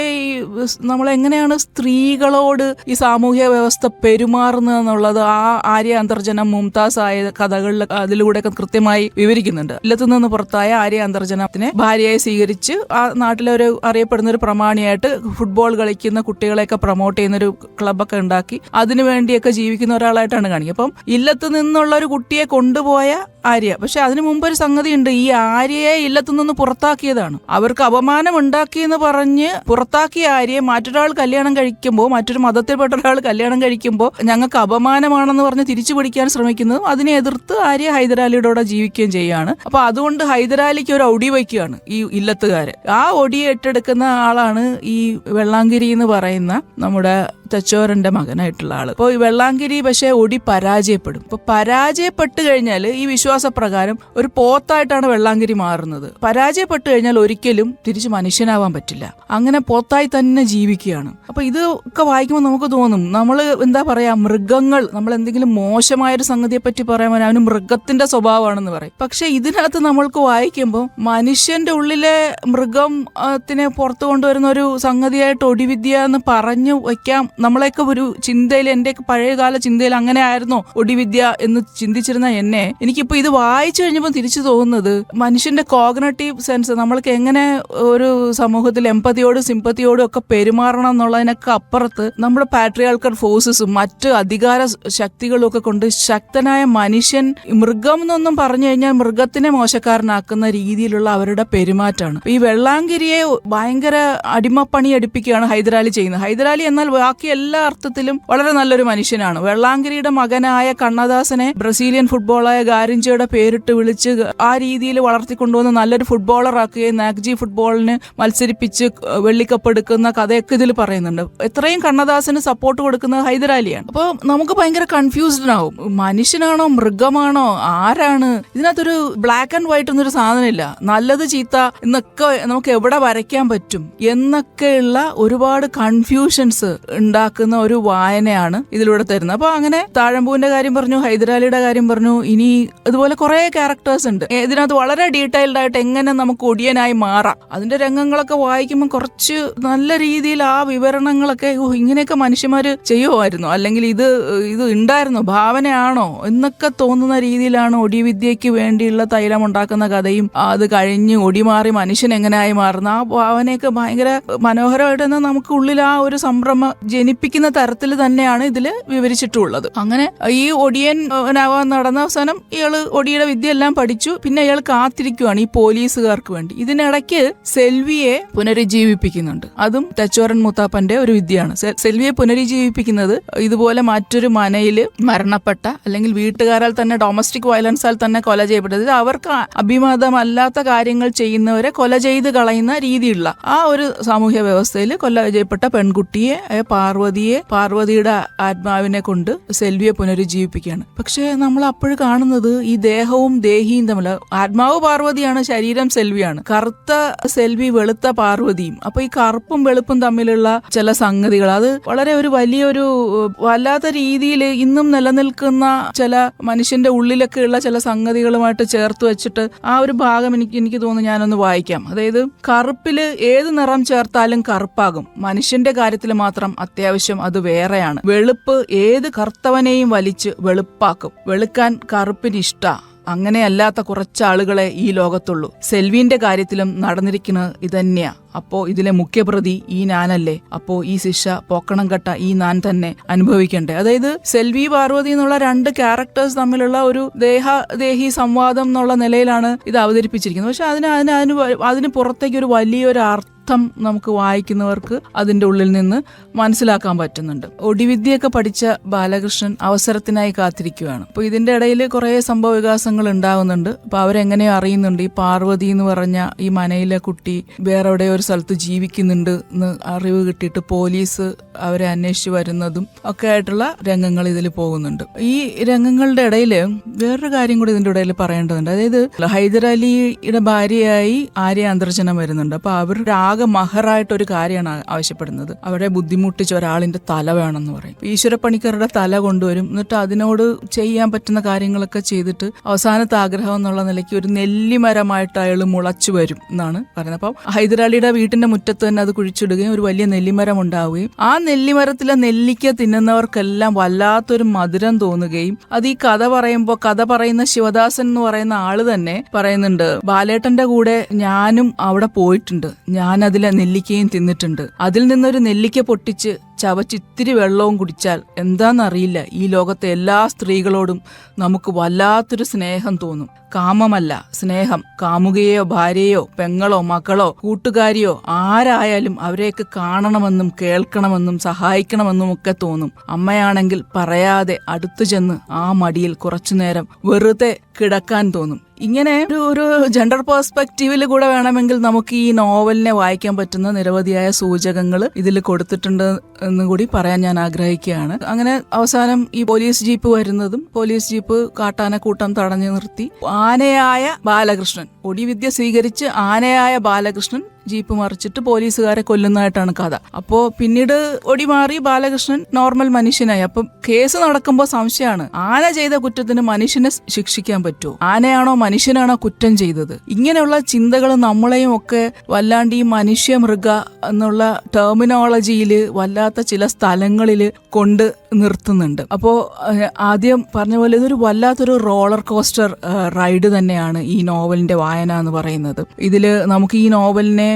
നമ്മളെങ്ങനെയാണ് സ്ത്രീകളോട് ഈ സാമൂഹ്യ വ്യവസ്ഥ പെരുമാറുന്നത് എന്നുള്ളത് ആ ആര്യ അന്തർജനം മുംതാസ് ആയ കഥകളിൽ അതിലൂടെയൊക്കെ കൃത്യമായി വിവരിക്കുന്നുണ്ട്. ഇല്ലത്ത് നിന്ന് പുറത്തായ ആര്യ അന്തർജനത്തിനെ ഭാര്യയായി സ്വീകരിച്ച് ആ നാട്ടിലെ ഒരു അറിയപ്പെടുന്ന ഒരു പ്രമാണിയായിട്ട് ഫുട്ബോൾ കളിക്കുന്ന കുട്ടികളെയൊക്കെ പ്രൊമോട്ട് ചെയ്യുന്ന ഒരു ക്ലബ്ബൊക്കെ ഉണ്ടാക്കി അതിനു വേണ്ടിയൊക്കെ ജീവിക്കുന്ന ഒരാളായിട്ടാണ് കാണിക്കുക. അപ്പം ഇല്ലത്ത് നിന്നുള്ള ഒരു കുട്ടിയെ കൊണ്ടുപോയ ആര്യ, പക്ഷെ അതിനു മുമ്പ് ഒരു സംഗതി ഉണ്ട്. ഈ ആര്യയെ ഇല്ലത്തു നിന്ന് പുറത്താക്കിയതാണ്. അവർക്ക് അപമാനം ഉണ്ടാക്കിയെന്ന് പറഞ്ഞ് പുറത്താക്കിയ ആര്യയെ മറ്റൊരാൾ കല്യാണം കഴിക്കുമ്പോൾ, മറ്റൊരു മതത്തിൽപ്പെട്ട ഒരാൾ കല്യാണം കഴിക്കുമ്പോൾ ഞങ്ങൾക്ക് അപമാനമാണെന്ന് പറഞ്ഞ് തിരിച്ചു പിടിക്കാൻ ശ്രമിക്കുന്നതും അതിനെ എതിർത്ത് ആര്യ ഹൈദരാലിയോടെ ജീവിക്കുകയും ചെയ്യുകയാണ്. അപ്പൊ അതുകൊണ്ട് ഹൈദരാലിക്ക് ഒരു ഒടി വയ്ക്കുകയാണ് ഈ ഇല്ലത്തുകാര്. ആ ഒടിയെ ഏറ്റെടുക്കുന്ന ആളാണ് ഈ വെള്ളാങ്കിരി എന്ന് പറയുന്ന നമ്മുടെ തെച്ചോരന്റെ മകനായിട്ടുള്ള ആള്. അപ്പോൾ ഈ വെള്ളാങ്കിരി പക്ഷെ ഒടി പരാജയപ്പെടും. അപ്പൊ പരാജയപ്പെട്ട് കഴിഞ്ഞാൽ ഈ വിശ്വാസപ്രകാരം ഒരു പോത്തായിട്ടാണ് വെള്ളാങ്കിരി മാറുന്നത്. പരാജയപ്പെട്ട് കഴിഞ്ഞാൽ ഒരിക്കലും തിരിച്ച് മനുഷ്യനാവാൻ പറ്റില്ല. അങ്ങനെ പോത്തായി തന്നെ ജീവിക്കുകയാണ്. അപ്പൊ ഇതൊക്കെ വായിക്കുമ്പോൾ നമുക്ക് തോന്നും നമ്മൾ എന്താ പറയാ, മൃഗങ്ങൾ, നമ്മൾ എന്തെങ്കിലും മോശമായൊരു സംഗതിയെ പറ്റി പറയാൻ അവന് മൃഗത്തിന്റെ സ്വഭാവമാണെന്ന് പറയും. പക്ഷെ ഇതിനകത്ത് നമ്മൾക്ക് വായിക്കുമ്പോൾ മനുഷ്യന്റെ ഉള്ളിലെ മൃഗത്തിനെ പുറത്തു കൊണ്ടുവരുന്ന ഒരു സംഗതിയായിട്ട് ഒടിവിദ്യ എന്ന് പറഞ്ഞു വയ്ക്കാം. നമ്മളെയൊക്കെ ഒരു ചിന്തയിൽ, എന്റെയൊക്കെ പഴയകാല ചിന്തയിൽ അങ്ങനെ ആയിരുന്നോ ഒടിവിദ്യ എന്ന് ചിന്തിച്ചിരുന്ന എന്നെ, എനിക്കിപ്പോ ഇത് വായിച്ചു കഴിഞ്ഞപ്പോൾ തിരിച്ചു തോന്നുന്നത് മനുഷ്യന്റെ കോഗ്നറ്റീവ് സെൻസ്, നമ്മൾക്ക് എങ്ങനെ ഒരു സമൂഹത്തിൽ എമ്പതിയോടും സിമ്പതിയോടും ഒക്കെ പെരുമാറണം എന്നുള്ളതിനൊക്കെ അപ്പുറത്ത് നമ്മുടെ പാട്രിയാർക്കൽ ഫോഴ്സസും മറ്റ് അധികാര ശക്തികളും ഒക്കെ കൊണ്ട് ശക്തനായ മനുഷ്യൻ, മൃഗം എന്നൊന്നും പറഞ്ഞു കഴിഞ്ഞാൽ മൃഗത്തിനെ മോശക്കാരനാക്കുന്ന രീതിയിലുള്ള അവരുടെ പെരുമാറ്റമാണ്. ഈ വെള്ളാങ്കിരിയെ ഭയങ്കര അടിമപ്പണി എടുപ്പിക്കുകയാണ് ഹൈദരാലി ചെയ്യുന്നത്. ഹൈദരാലി എന്നാൽ ബാക്കി എല്ലാ അർത്ഥത്തിലും വളരെ നല്ലൊരു മനുഷ്യനാണ്. വെള്ളാങ്കിരിയുടെ മകനായ കണ്ണദാസനെ ബ്രസീലിയൻ ഫുട്ബോളായ ഗാരിഞ്ചയുടെ പേരിട്ട് വിളിച്ച് ആ രീതിയിൽ വളർത്തിക്കൊണ്ടുവന്ന് നല്ലൊരു ഫുട്ബോളർ ആക്കുകയും നാഗ്ജി ഫുട്ബോളിന് മത്സരിപ്പിച്ച് വെള്ളിക്കപ്പ് എടുക്കുന്ന കഥയൊക്കെ ഇതിൽ പറയുന്നുണ്ട്. എത്രയും കണ്ണദാസന് സപ്പോർട്ട് കൊടുക്കുന്നത് ഹൈദരാലിയാണ്. അപ്പോൾ നമുക്ക് ഭയങ്കര കൺഫ്യൂസ്ഡ് ആവും, മനുഷ്യനാണോ മൃഗമാണോ ആരാണ്? ഇതിനകത്തൊരു ബ്ലാക്ക് ആൻഡ് വൈറ്റ് എന്നൊരു സാധനമില്ല. നല്ലത് ചീത്ത എന്നൊക്കെ നമുക്ക് എവിടെ വരയ്ക്കാൻ പറ്റും എന്നൊക്കെയുള്ള ഒരുപാട് കൺഫ്യൂഷൻസ് ഉണ്ടാക്കുന്ന ഒരു വായനയാണ് ഇതിലൂടെ തരുന്നത്. അപ്പൊ അങ്ങനെ താഴമ്പൂവിന്റെ കാര്യം പറഞ്ഞു, ഹൈദരാലിയുടെ കാര്യം പറഞ്ഞു, ഇനി ഇതുപോലെ കുറെ ക്യാരക്ടേഴ്സ് ഉണ്ട് ഇതിനകത്ത്. വളരെ ഡീറ്റെയിൽഡ് ആയിട്ട് എങ്ങനെ നമുക്ക് ഒടിയനായി മാറാം, അതിന്റെ രംഗങ്ങളൊക്കെ വായിക്കുമ്പോൾ കുറച്ച് നല്ല രീതിയിൽ ആ വിവരണങ്ങളൊക്കെ ഇങ്ങനെയൊക്കെ മനുഷ്യന്മാര് ചെയ്യുമായിരുന്നു, അല്ലെങ്കിൽ ഇത് ഉണ്ടായിരുന്നോ, ഭാവനയാണോ എന്നൊക്കെ തോന്നുന്ന രീതിയിലാണ് ഒടിവിദ്യക്ക് വേണ്ടിയുള്ള തൈലം ഉണ്ടാക്കുന്ന കഥയും അത് കഴിഞ്ഞ് ഒടിമാറി മനുഷ്യൻ എങ്ങനെയായി മാറുന്ന ആ ഭാവനയൊക്കെ ഭയങ്കര മനോഹരമായിട്ട് നമുക്ക് ഉള്ളിൽ ആ ഒരു സംഭ്രമം ജനിപ്പിക്കുന്ന തരത്തിൽ തന്നെയാണ് ഇതിൽ വിവരിച്ചിട്ടുള്ളത്. അങ്ങനെ ഈ ഒടിയനാവാൻ നടന്ന അവസാനം ഇയാള് ഒടിയുടെ വിദ്യ എല്ലാം പഠിച്ചു. പിന്നെ ഇയാൾ കാത്തിരിക്കുവാണ് ഈ പോലീസുകാർക്ക് വേണ്ടി. ഇതിനിടയ്ക്ക് സെൽവിയെ പുനരുജ്ജീവിപ്പിക്കുന്നുണ്ട്. അതും തെച്ചോരൻ മുത്താപ്പന്റെ ഒരു വിദ്യയാണ്. സെൽവിയെ പുനരുജ്ജീവിപ്പിക്കുന്നത് ഇതുപോലെ മറ്റൊരു മനയില് മരണപ്പെട്ട, അല്ലെങ്കിൽ വീട്ടുകാരാൽ തന്നെ ഡൊമസ്റ്റിക് വയലൻസാൽ തന്നെ കൊല ചെയ്യപ്പെട്ടത്, അവർക്ക് അഭിമതമല്ലാത്ത കാര്യങ്ങൾ ചെയ്യുന്നവരെ കൊല ചെയ്ത് കളയുന്ന രീതിയിലുള്ള ആ ഒരു സാമൂഹ്യ വ്യവസ്ഥയിൽ കൊല ചെയ്യപ്പെട്ട പെൺകുട്ടിയെ, പാർവതിയുടെ ആത്മാവിനെ കൊണ്ട് സെൽവിയെ പുനരുജ്ജീവിപ്പിക്കുകയാണ്. പക്ഷെ നമ്മൾ അപ്പോഴും കാണുന്നത് ഈ ദേഹവും ദേഹിയും തമ്മിൽ, ആത്മാവ് പാർവതിയാണ്, ശരീരം സെൽവിയാണ്. കറുത്ത സെൽവി, വെളുത്ത പാർവതിയും. അപ്പൊ ഈ കറുപ്പും വെളുപ്പും തമ്മിലുള്ള ചില സംഗതികൾ, അത് വളരെ ഒരു വലിയൊരു വല്ലാത്ത രീതിയിൽ ഇന്നും നിലനിൽക്കുന്ന ചില മനുഷ്യന്റെ ഉള്ളിലൊക്കെ ഉള്ള ചില സംഗതികളുമായിട്ട് ചേർത്ത് വെച്ചിട്ട് ആ ഒരു ഭാഗം എനിക്ക് തോന്നുന്നു ഞാനൊന്ന് വായിക്കാം. അതായത് കറുപ്പില് ഏത് നിറം ചേർത്താലും കറുപ്പാകും, മനുഷ്യന്റെ കാര്യത്തിൽ മാത്രം അത്യാവശ്യം അത് വേറെയാണ്. വെളുപ്പ് ഏത് കറുത്തവനെയും വലിച്ച് വെളുപ്പാക്കും, വെളുക്കാൻ കറുപ്പിന് ഇഷ്ട, അങ്ങനെയല്ലാത്ത കുറച്ചാളുകളെ ഈ ലോകത്തുള്ളൂ. സെൽവിന്റെ കാര്യത്തിലും നടന്നിരിക്കുന്നത് ഇതന്നെയാ. അപ്പോ ഇതിലെ മുഖ്യപ്രതി ഈ നാനല്ലേ? അപ്പോ ഈ ശിക്ഷ പോക്കണം കെട്ട ഈ നാൻ തന്നെ അനുഭവിക്കണ്ടേ? അതായത് സെൽവി പാർവതി എന്നുള്ള രണ്ട് ക്യാരക്ടേഴ്സ് തമ്മിലുള്ള ഒരു ദേഹി സംവാദം എന്നുള്ള നിലയിലാണ് ഇത് അവതരിപ്പിച്ചിരിക്കുന്നത്. പക്ഷെ അതിന് പുറത്തേക്ക് ഒരു വലിയൊരു അർത്ഥം നമുക്ക് വായിക്കുന്നവർക്ക് അതിന്റെ ഉള്ളിൽ നിന്ന് മനസ്സിലാക്കാൻ പറ്റുന്നുണ്ട്. ഒടിവിദ്യയൊക്കെ പഠിച്ച ബാലകൃഷ്ണൻ അവസരത്തിനായി കാത്തിരിക്കുകയാണ്. അപ്പൊ ഇതിന്റെ ഇടയിൽ കുറെ സംഭവ വികാസങ്ങൾ ഉണ്ടാകുന്നുണ്ട്. അപ്പൊ അവരെങ്ങനെയോ അറിയുന്നുണ്ട് ഈ പാർവതി എന്ന് പറഞ്ഞ ഈ മനയിലെ കുട്ടി വേറെ എവിടെ ഒരു സ്ഥലത്ത് ജീവിക്കുന്നുണ്ട് എന്ന് അറിവ് കിട്ടിയിട്ട് പോലീസ് അവരെ അന്വേഷിച്ച് വരുന്നതും ഒക്കെ ആയിട്ടുള്ള രംഗങ്ങൾ ഇതിൽ പോകുന്നുണ്ട്. ഈ രംഗങ്ങളുടെ ഇടയിൽ വേറൊരു കാര്യം കൂടി ഇതിന്റെ ഇടയിൽ പറയേണ്ടതുണ്ട്. അതായത് ഹൈദരാലിയുടെ ഭാര്യയായി ആര്യ അന്തർജനം വരുന്നുണ്ട്. അപ്പൊ അവരുടെ ആകെ മഹറായിട്ട് ഒരു കാര്യമാണ് ആവശ്യപ്പെടുന്നത്. അവരെ ബുദ്ധിമുട്ടിച്ച ഒരാളിന്റെ തല വേണമെന്ന് പറയും. ഈശ്വരപ്പണിക്കരുടെ തല കൊണ്ടുവരും. എന്നിട്ട് അതിനോട് ചെയ്യാൻ പറ്റുന്ന കാര്യങ്ങളൊക്കെ ചെയ്തിട്ട് അവസാനത്തെ ആഗ്രഹം എന്നുള്ള നിലയ്ക്ക് ഒരു നെല്ലിമരമായിട്ട് അയാൾ മുളച്ചു വരും എന്നാണ് പറയുന്നത്. അപ്പം ഹൈദരാലിയുടെ വീട്ടിന്റെ മുറ്റത്ത് തന്നെ അത് കുഴിച്ചിടുകയും ഒരു വലിയ നെല്ലിമരം ഉണ്ടാവുകയും ആ നെല്ലിമരത്തിലെ നെല്ലിക്ക തിന്നുന്നവർക്കെല്ലാം വല്ലാത്തൊരു മധുരം തോന്നുകയും അത് ഈ കഥ പറയുമ്പോൾ കഥ പറയുന്ന ശിവദാസൻ എന്ന് പറയുന്ന ആള് തന്നെ പറയുന്നുണ്ട്, ബാലേട്ടന്റെ കൂടെ ഞാനും അവിടെ പോയിട്ടുണ്ട്, ഞാൻ അതിലെ നെല്ലിക്കയും തിന്നിട്ടുണ്ട്. അതിൽ നിന്നൊരു നെല്ലിക്ക പൊട്ടിച്ച് ചവച്ചിത്തിരി വെള്ളവും കുടിച്ചാൽ എന്താണെന്നറിയില്ല, ഈ ലോകത്തെ എല്ലാ സ്ത്രീകളോടും നമുക്ക് വല്ലാത്തൊരു സ്നേഹം തോന്നും. കാമമല്ല, സ്നേഹം. കാമുകയോ ഭാര്യയോ പെങ്ങളോ മക്കളോ കൂട്ടുകാരിയോ ആരായാലും അവരെയൊക്കെ കാണണമെന്നും കേൾക്കണമെന്നും സഹായിക്കണമെന്നും ഒക്കെ തോന്നും. അമ്മയാണെങ്കിൽ പറയാതെ അടുത്തു ചെന്ന് ആ മടിയിൽ കുറച്ചുനേരം വെറുതെ കിടക്കാൻ തോന്നും. ഇങ്ങനെ ഒരു ജെൻഡർ പെർസ്പെക്റ്റീവിൽ കൂടെ വേണമെങ്കിൽ നമുക്ക് ഈ നോവലിനെ വായിക്കാൻ പറ്റുന്ന നിരവധിയായ സൂചകങ്ങൾ ഇതിൽ കൊടുത്തിട്ടുണ്ട് എന്ന് കൂടി പറയാൻ ഞാൻ ആഗ്രഹിക്കുകയാണ്. അങ്ങനെ അവസാനം ഈ പോലീസ് ജീപ്പ് വരുന്നതും പോലീസ് ജീപ്പ് കാട്ടാനക്കൂട്ടം തടഞ്ഞു നിർത്തി ആനയായ ബാലകൃഷ്ണൻ, ഒടിവിദ്യ സ്വീകരിച്ച് ആനയായ ബാലകൃഷ്ണൻ ജീപ്പ് മറിച്ചിട്ട് പോലീസുകാരെ കൊല്ലുന്നതായിട്ടാണ് കഥ. അപ്പോ പിന്നീട് ഒടിമാറി ബാലകൃഷ്ണൻ നോർമൽ മനുഷ്യനായി. അപ്പം കേസ് നടക്കുമ്പോൾ സംശയമാണ്, ആന ചെയ്ത കുറ്റത്തിന് മനുഷ്യനെ ശിക്ഷിക്കാൻ പറ്റുമോ? ആനയാണോ മനുഷ്യനാണോ കുറ്റം ചെയ്തത്? ഇങ്ങനെയുള്ള ചിന്തകൾ നമ്മളെയും ഒക്കെ വല്ലാണ്ട് ഈ മനുഷ്യ മൃഗ എന്നുള്ള ടെർമിനോളജിയിൽ വല്ലാത്ത ചില സ്ഥലങ്ങളിൽ കൊണ്ട് നിർത്തുന്നുണ്ട്. അപ്പോ ആദ്യം പറഞ്ഞ പോലെ ഇതൊരു വല്ലാത്തൊരു റോളർ കോസ്റ്റർ റൈഡ് തന്നെയാണ് ഈ നോവലിന്റെ വായന എന്ന് പറയുന്നത്. ഇതില് നമുക്ക് ഈ നോവലിനെ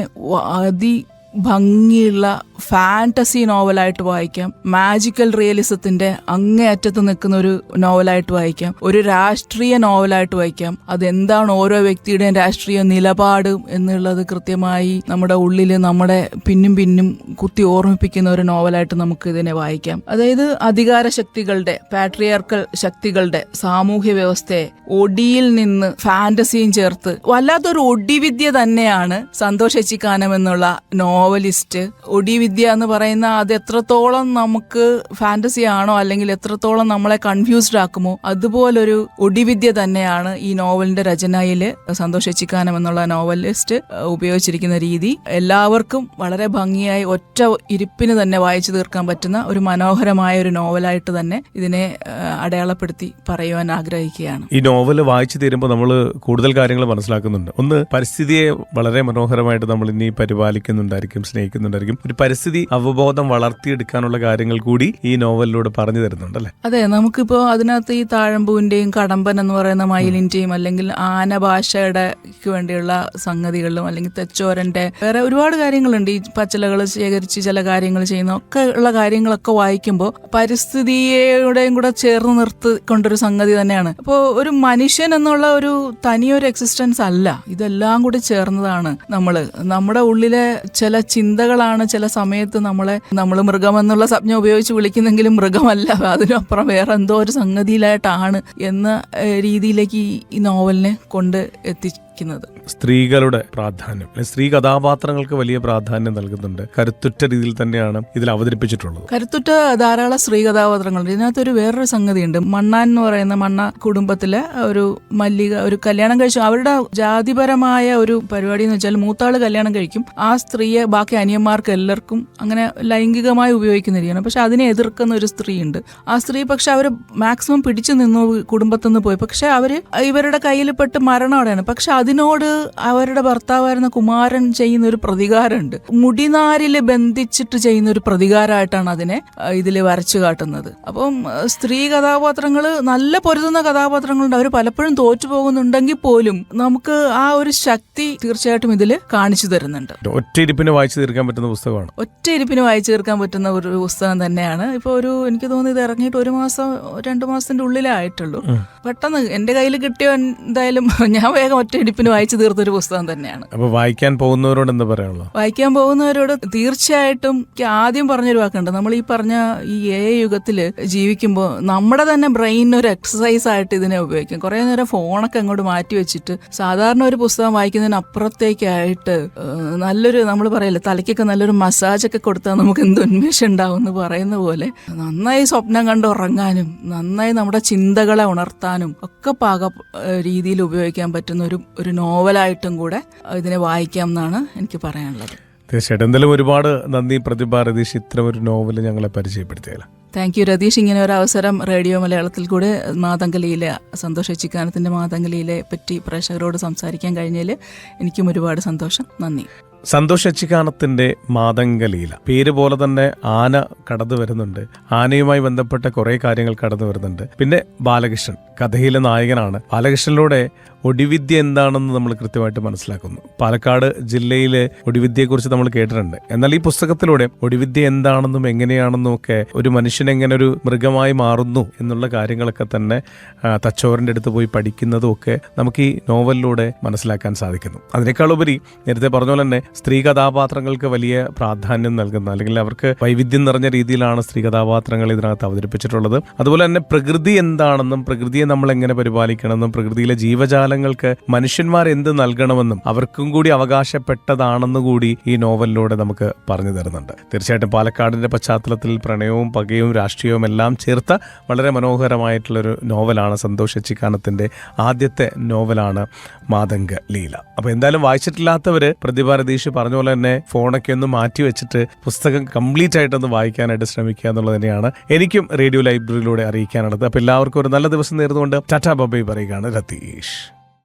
ഭംഗിയുള്ള ഫാന്റസി നോവലായിട്ട് വായിക്കാം, മാജിക്കൽ റിയലിസത്തിന്റെ അങ്ങേയറ്റത്ത് നിൽക്കുന്ന ഒരു നോവലായിട്ട് വായിക്കാം, ഒരു രാഷ്ട്രീയ നോവലായിട്ട് വായിക്കാം. അതെന്താണ് ഓരോ വ്യക്തിയുടെയും രാഷ്ട്രീയ നിലപാട് എന്നുള്ളത് കൃത്യമായി നമ്മുടെ ഉള്ളിൽ നമ്മുടെ പിന്നും കുത്തി ഓർമ്മിപ്പിക്കുന്ന ഒരു നോവലായിട്ട് നമുക്ക് ഇതിനെ വായിക്കാം. അതായത് അധികാര ശക്തികളുടെ, പാട്രിയാർക്കൽ ശക്തികളുടെ സാമൂഹ്യ വ്യവസ്ഥയെ ഒടിയിൽ നിന്ന് ഫാന്റസിയും ചേർത്ത് വല്ലാത്തൊരു ഒടിവിദ്യ തന്നെയാണ് സന്തോഷ് എച്ചിക്കാനം എന്നുള്ള നോവലിസ്റ്റ്. ഒടിവിദ്യ എന്ന് പറയുന്ന അത് എത്രത്തോളം നമുക്ക് ഫാന്റസി ആണോ അല്ലെങ്കിൽ എത്രത്തോളം നമ്മളെ കൺഫ്യൂസ്ഡ് ആക്കുമോ അതുപോലൊരു ഒടിവിദ്യ തന്നെയാണ് ഈ നോവലിന്റെ രചനയില് സന്തോഷ് എച്ചിക്കാനം എന്നുള്ള നോവലിസ്റ്റ് ഉപയോഗിച്ചിരിക്കുന്ന രീതി. എല്ലാവർക്കും വളരെ ഭംഗിയായി ഒറ്റ ഇരിപ്പിന് തന്നെ വായിച്ചു തീർക്കാൻ പറ്റുന്ന ഒരു മനോഹരമായ ഒരു നോവലായിട്ട് തന്നെ ഇതിനെ അടയാളപ്പെടുത്തി പറയുവാൻ ആഗ്രഹിക്കുകയാണ്. ഈ നോവൽ വായിച്ചു തീരുമ്പോൾ നമ്മൾ കൂടുതൽ കാര്യങ്ങൾ മനസ്സിലാക്കുന്നുണ്ട്. ഒന്ന്, പരിസ്ഥിതിയെ വളരെ മനോഹരമായിട്ട് നമ്മൾ ഇനി പരിപാലിക്കുന്നുണ്ടായിരിക്കും, സ്നേഹിക്കുന്നുണ്ടായിരിക്കും. ഒരു പരിസ്ഥിതി അവബോധം വളർത്തിയെടുക്കാനുള്ള കാര്യങ്ങൾ കൂടി ഈ നോവലിലൂടെ പറഞ്ഞു തരുന്നുണ്ടല്ലേ? അതെ, നമുക്കിപ്പോ അതിനകത്ത് ഈ താഴമ്പൂവിന്റെയും കടമ്പൻ എന്ന് പറയുന്ന മയിലിന്റെയും അല്ലെങ്കിൽ ആനഭാഷയുടെ വേണ്ടിയുള്ള സംഗതികളിലും അല്ലെങ്കിൽ തെച്ചോരന്റെ വേറെ ഒരുപാട് കാര്യങ്ങളുണ്ട്. ഈ പച്ചിലകൾ ശേഖരിച്ച് ചില കാര്യങ്ങൾ ചെയ്യുന്ന ഒക്കെ ഉള്ള കാര്യങ്ങളൊക്കെ വായിക്കുമ്പോൾ പരിസ്ഥിതിയുടെയും കൂടെ ചേർന്ന് നിർത്തിക്കൊണ്ടൊരു സംഗതി തന്നെയാണ്. അപ്പോൾ ഒരു മനുഷ്യൻ എന്നുള്ള ഒരു തനിയൊരു എക്സിസ്റ്റൻസ് അല്ല, ഇതെല്ലാം കൂടി ചേർന്നതാണ്. നമ്മുടെ ഉള്ളിലെ ചില ചിന്തകളാണ് ചില സമയത്ത് നമ്മൾ മൃഗമെന്നുള്ള സംജ്ഞ ഉപയോഗിച്ച് വിളിക്കുന്നെങ്കിലും മൃഗമല്ല, അതിനപ്പുറം വേറെ എന്തോ ഒരു സംഗതിയിലായിട്ടാണ് എന്ന രീതിയിലേക്ക് ഈ നോവലിനെ കൊണ്ട് എത്തിക്കുന്നത്. സ്ത്രീകളുടെ പ്രാധാന്യം, സ്ത്രീ കഥാപാത്രങ്ങൾക്ക് വലിയ പ്രാധാന്യം നൽകുന്നുണ്ട്. കരുത്തുറ്റ രീതിയിൽ തന്നെയാണ് ഇതിൽ അവതരിപ്പിച്ചിട്ടുള്ളത്. കരുത്തുറ്റ ധാരാളം സ്ത്രീ കഥാപാത്രങ്ങളുണ്ട്. ഇതിനകത്തൊരു വേറൊരു സംഗതിയുണ്ട്. മണ്ണാൻ എന്ന് പറയുന്ന മണ്ണ കുടുംബത്തിലെ ഒരു മല്ലിക, ഒരു കല്യാണം കഴിച്ചു. അവരുടെ ജാതിപരമായ ഒരു പരിപാടി എന്ന് വെച്ചാൽ മൂത്താള് കല്യാണം കഴിക്കും, ആ സ്ത്രീയെ ബാക്കി അനിയന്മാർക്ക് എല്ലാവർക്കും അങ്ങനെ ലൈംഗികമായി ഉപയോഗിക്കുന്ന രീതിയാണ്. പക്ഷെ അതിനെ എതിർക്കുന്ന ഒരു സ്ത്രീയുണ്ട്. ആ സ്ത്രീ പക്ഷെ അവർ മാക്സിമം പിടിച്ചു നിന്നു കുടുംബത്തിൽ നിന്ന് പോയി. പക്ഷെ അവര് ഇവരുടെ കയ്യിൽ പെട്ട് മരണോടെയാണ്. പക്ഷെ അതിനോട് അവരുടെ ഭർത്താവായിരുന്ന കുമാരൻ ചെയ്യുന്ന ഒരു പ്രതികാരമുണ്ട്. മുടിനാരില് ബന്ധിച്ചിട്ട് ചെയ്യുന്ന ഒരു പ്രതികാരമായിട്ടാണ് അതിനെ ഇതിൽ വരച്ചു കാട്ടുന്നത്. അപ്പം സ്ത്രീ കഥാപാത്രങ്ങൾ നല്ല പൊരുതുന്ന കഥാപാത്രങ്ങളുണ്ട്. അവർ പലപ്പോഴും തോറ്റു പോകുന്നുണ്ടെങ്കിൽ പോലും നമുക്ക് ആ ഒരു ശക്തി തീർച്ചയായിട്ടും ഇതിൽ കാണിച്ചു തരുന്നുണ്ട്. ഒറ്റയിരിപ്പിന് വായിച്ചു തീർക്കാൻ പറ്റുന്ന പുസ്തകമാണ്. ഒറ്റയിരിപ്പിന് വായിച്ചു തീർക്കാൻ പറ്റുന്ന ഒരു പുസ്തകം തന്നെയാണ്. ഇപ്പൊ എനിക്ക് തോന്നുന്നു ഇത് ഇറങ്ങിയിട്ട് 1 മാസം 2 മാസത്തിന്റെ ഉള്ളിലേ ആയിട്ടുള്ളൂ. പെട്ടെന്ന് എന്റെ കയ്യിൽ കിട്ടിയോ എന്തായാലും ഞാൻ വേഗം ഒറ്റയിരിപ്പിന് വായിച്ചു തീർത്തൊരു പുസ്തകം തന്നെയാണ്. അപ്പൊ വായിക്കാൻ പോകുന്നവരോട് എന്താ പറയാനുള്ളത്? വായിക്കാൻ പോകുന്നവരോട് തീർച്ചയായിട്ടും ആദ്യം പറഞ്ഞൊരു വാക്കുണ്ട്. നമ്മൾ ഈ പറഞ്ഞ ഈ AI യുഗത്തില് ജീവിക്കുമ്പോൾ നമ്മുടെ തന്നെ ബ്രെയിനിന് ഒരു എക്സസൈസ് ആയിട്ട് ഇതിനെ ഉപയോഗിക്കും. കുറെ നേരം ഫോണൊക്കെ അങ്ങോട്ട് മാറ്റി വെച്ചിട്ട് സാധാരണ ഒരു പുസ്തകം വായിക്കുന്നതിന് അപ്പുറത്തേക്കായിട്ട് നല്ലൊരു, നമ്മൾ പറയല്ലേ, തലയ്ക്കൊക്കെ നല്ലൊരു മസാജൊക്കെ കൊടുത്താൽ നമുക്ക് എന്ത് ഉന്മേഷം ഉണ്ടാവും എന്ന് പറയുന്ന പോലെ നന്നായി സ്വപ്നം കണ്ട് ഉറങ്ങാനും നന്നായി നമ്മുടെ ചിന്തകളെ ഉണർത്താനും ഒക്കെ രീതിയിൽ ഉപയോഗിക്കാൻ പറ്റുന്ന ഒരു നോവലായിട്ടും കൂടെ ഇതിനെ വായിക്കാം എന്നാണ് എനിക്ക് പറയാനുള്ളത്. തീർച്ചയായിട്ടും. എന്തായാലും ഒരുപാട് നന്ദി പ്രതിഭ രതീഷ്, ഇത്തരം ഒരു നോവൽ ഞങ്ങളെ പരിചയപ്പെടുത്തിയല്ലോ. Thank you Ratheesh. ഇങ്ങനെ ഒരു അവസരം റേഡിയോ മലയാളത്തിൽ കൂടെ മാതംഗലിയിലെ സന്തോഷ് എച്ചിക്കാനത്തിൻ്റെ മാതംഗലിയിലെ പറ്റി പ്രേക്ഷകരോട് സംസാരിക്കാൻ കഴിഞ്ഞതിൽ എനിക്കും ഒരുപാട് സന്തോഷം. നന്ദി. സന്തോഷ് എച്ചിക്കാനത്തിന്റെ മാതംഗലീല, പേര് പോലെ തന്നെ ആന കടന്നു വരുന്നുണ്ട്. ആനയുമായി ബന്ധപ്പെട്ട കുറെ കാര്യങ്ങൾ കടന്നു വരുന്നുണ്ട്. പിന്നെ ബാലകൃഷ്ണൻ കഥയിലെ നായകനാണ്. ബാലകൃഷ്ണനിലൂടെ ഒടിവിദ്യ എന്താണെന്ന് നമ്മൾ കൃത്യമായിട്ട് മനസ്സിലാക്കുന്നു. പാലക്കാട് ജില്ലയിലെ ഒടിവിദ്യയെക്കുറിച്ച് നമ്മൾ കേട്ടിട്ടുണ്ട്. എന്നാൽ ഈ പുസ്തകത്തിലൂടെ ഒടിവിദ്യ എന്താണെന്നും എങ്ങനെയാണെന്നും ഒക്കെ, ഒരു മനുഷ്യൻ എങ്ങനെ ഒരു മൃഗമായി മാറുന്നു എന്നുള്ള കാര്യങ്ങളൊക്കെ തന്നെ തച്ചോറിന്റെ അടുത്ത് പോയി പഠിക്കുന്നതും ഒക്കെ നമുക്ക് ഈ നോവലിലൂടെ മനസ്സിലാക്കാൻ സാധിക്കുന്നു. അതിനേക്കാളുപരി നേരത്തെ പറഞ്ഞ പോലെ തന്നെ സ്ത്രീ കഥാപാത്രങ്ങൾക്ക് വലിയ പ്രാധാന്യം നൽകുന്ന, അല്ലെങ്കിൽ അവർക്ക് വൈവിധ്യം നിറഞ്ഞ രീതിയിലാണ് സ്ത്രീ കഥാപാത്രങ്ങൾ ഇതിനകത്ത് അവതരിപ്പിച്ചിട്ടുള്ളത്. അതുപോലെ തന്നെ പ്രകൃതി എന്താണെന്നും പ്രകൃതിയെ നമ്മൾ എങ്ങനെ പരിപാലിക്കണമെന്നും പ്രകൃതിയിലെ ജീവജാലങ്ങൾക്ക് മനുഷ്യന്മാർ എന്ത് നൽകണമെന്നും അവർക്കും കൂടി അവകാശപ്പെട്ടതാണെന്ന് കൂടി ഈ നോവലിലൂടെ നമുക്ക് പറഞ്ഞു തരുന്നുണ്ട്. തീർച്ചയായിട്ടും പാലക്കാടിന്റെ പശ്ചാത്തലത്തിൽ പ്രണയവും പകയും രാഷ്ട്രീയവും എല്ലാം ചേർത്ത വളരെ മനോഹരമായിട്ടുള്ളൊരു നോവലാണ് സന്തോഷ് എച്ചിക്കാനത്തിന്റെ ആദ്യത്തെ നോവലാണ് മാതംഗലീല. അപ്പൊ എന്തായാലും വായിച്ചിട്ടില്ലാത്തവര് പ്രതിഭ രതീഷ് പറഞ്ഞ പോലെ തന്നെ ഫോണൊക്കെ ഒന്ന് മാറ്റി വെച്ചിട്ട് പുസ്തകം കംപ്ലീറ്റ് ആയിട്ടൊന്ന് വായിക്കാനായിട്ട് ശ്രമിക്കുക എന്നുള്ളത് തന്നെയാണ് എനിക്കും റേഡിയോ ലൈബ്രറിയിലൂടെ അറിയിക്കാനുള്ളത്. അപ്പൊ എല്ലാവർക്കും ഒരു നല്ല ദിവസം നേർന്നുകൊണ്ട് ടാറ്റാ ബൈ പറയുകയാണ് രതീഷ്.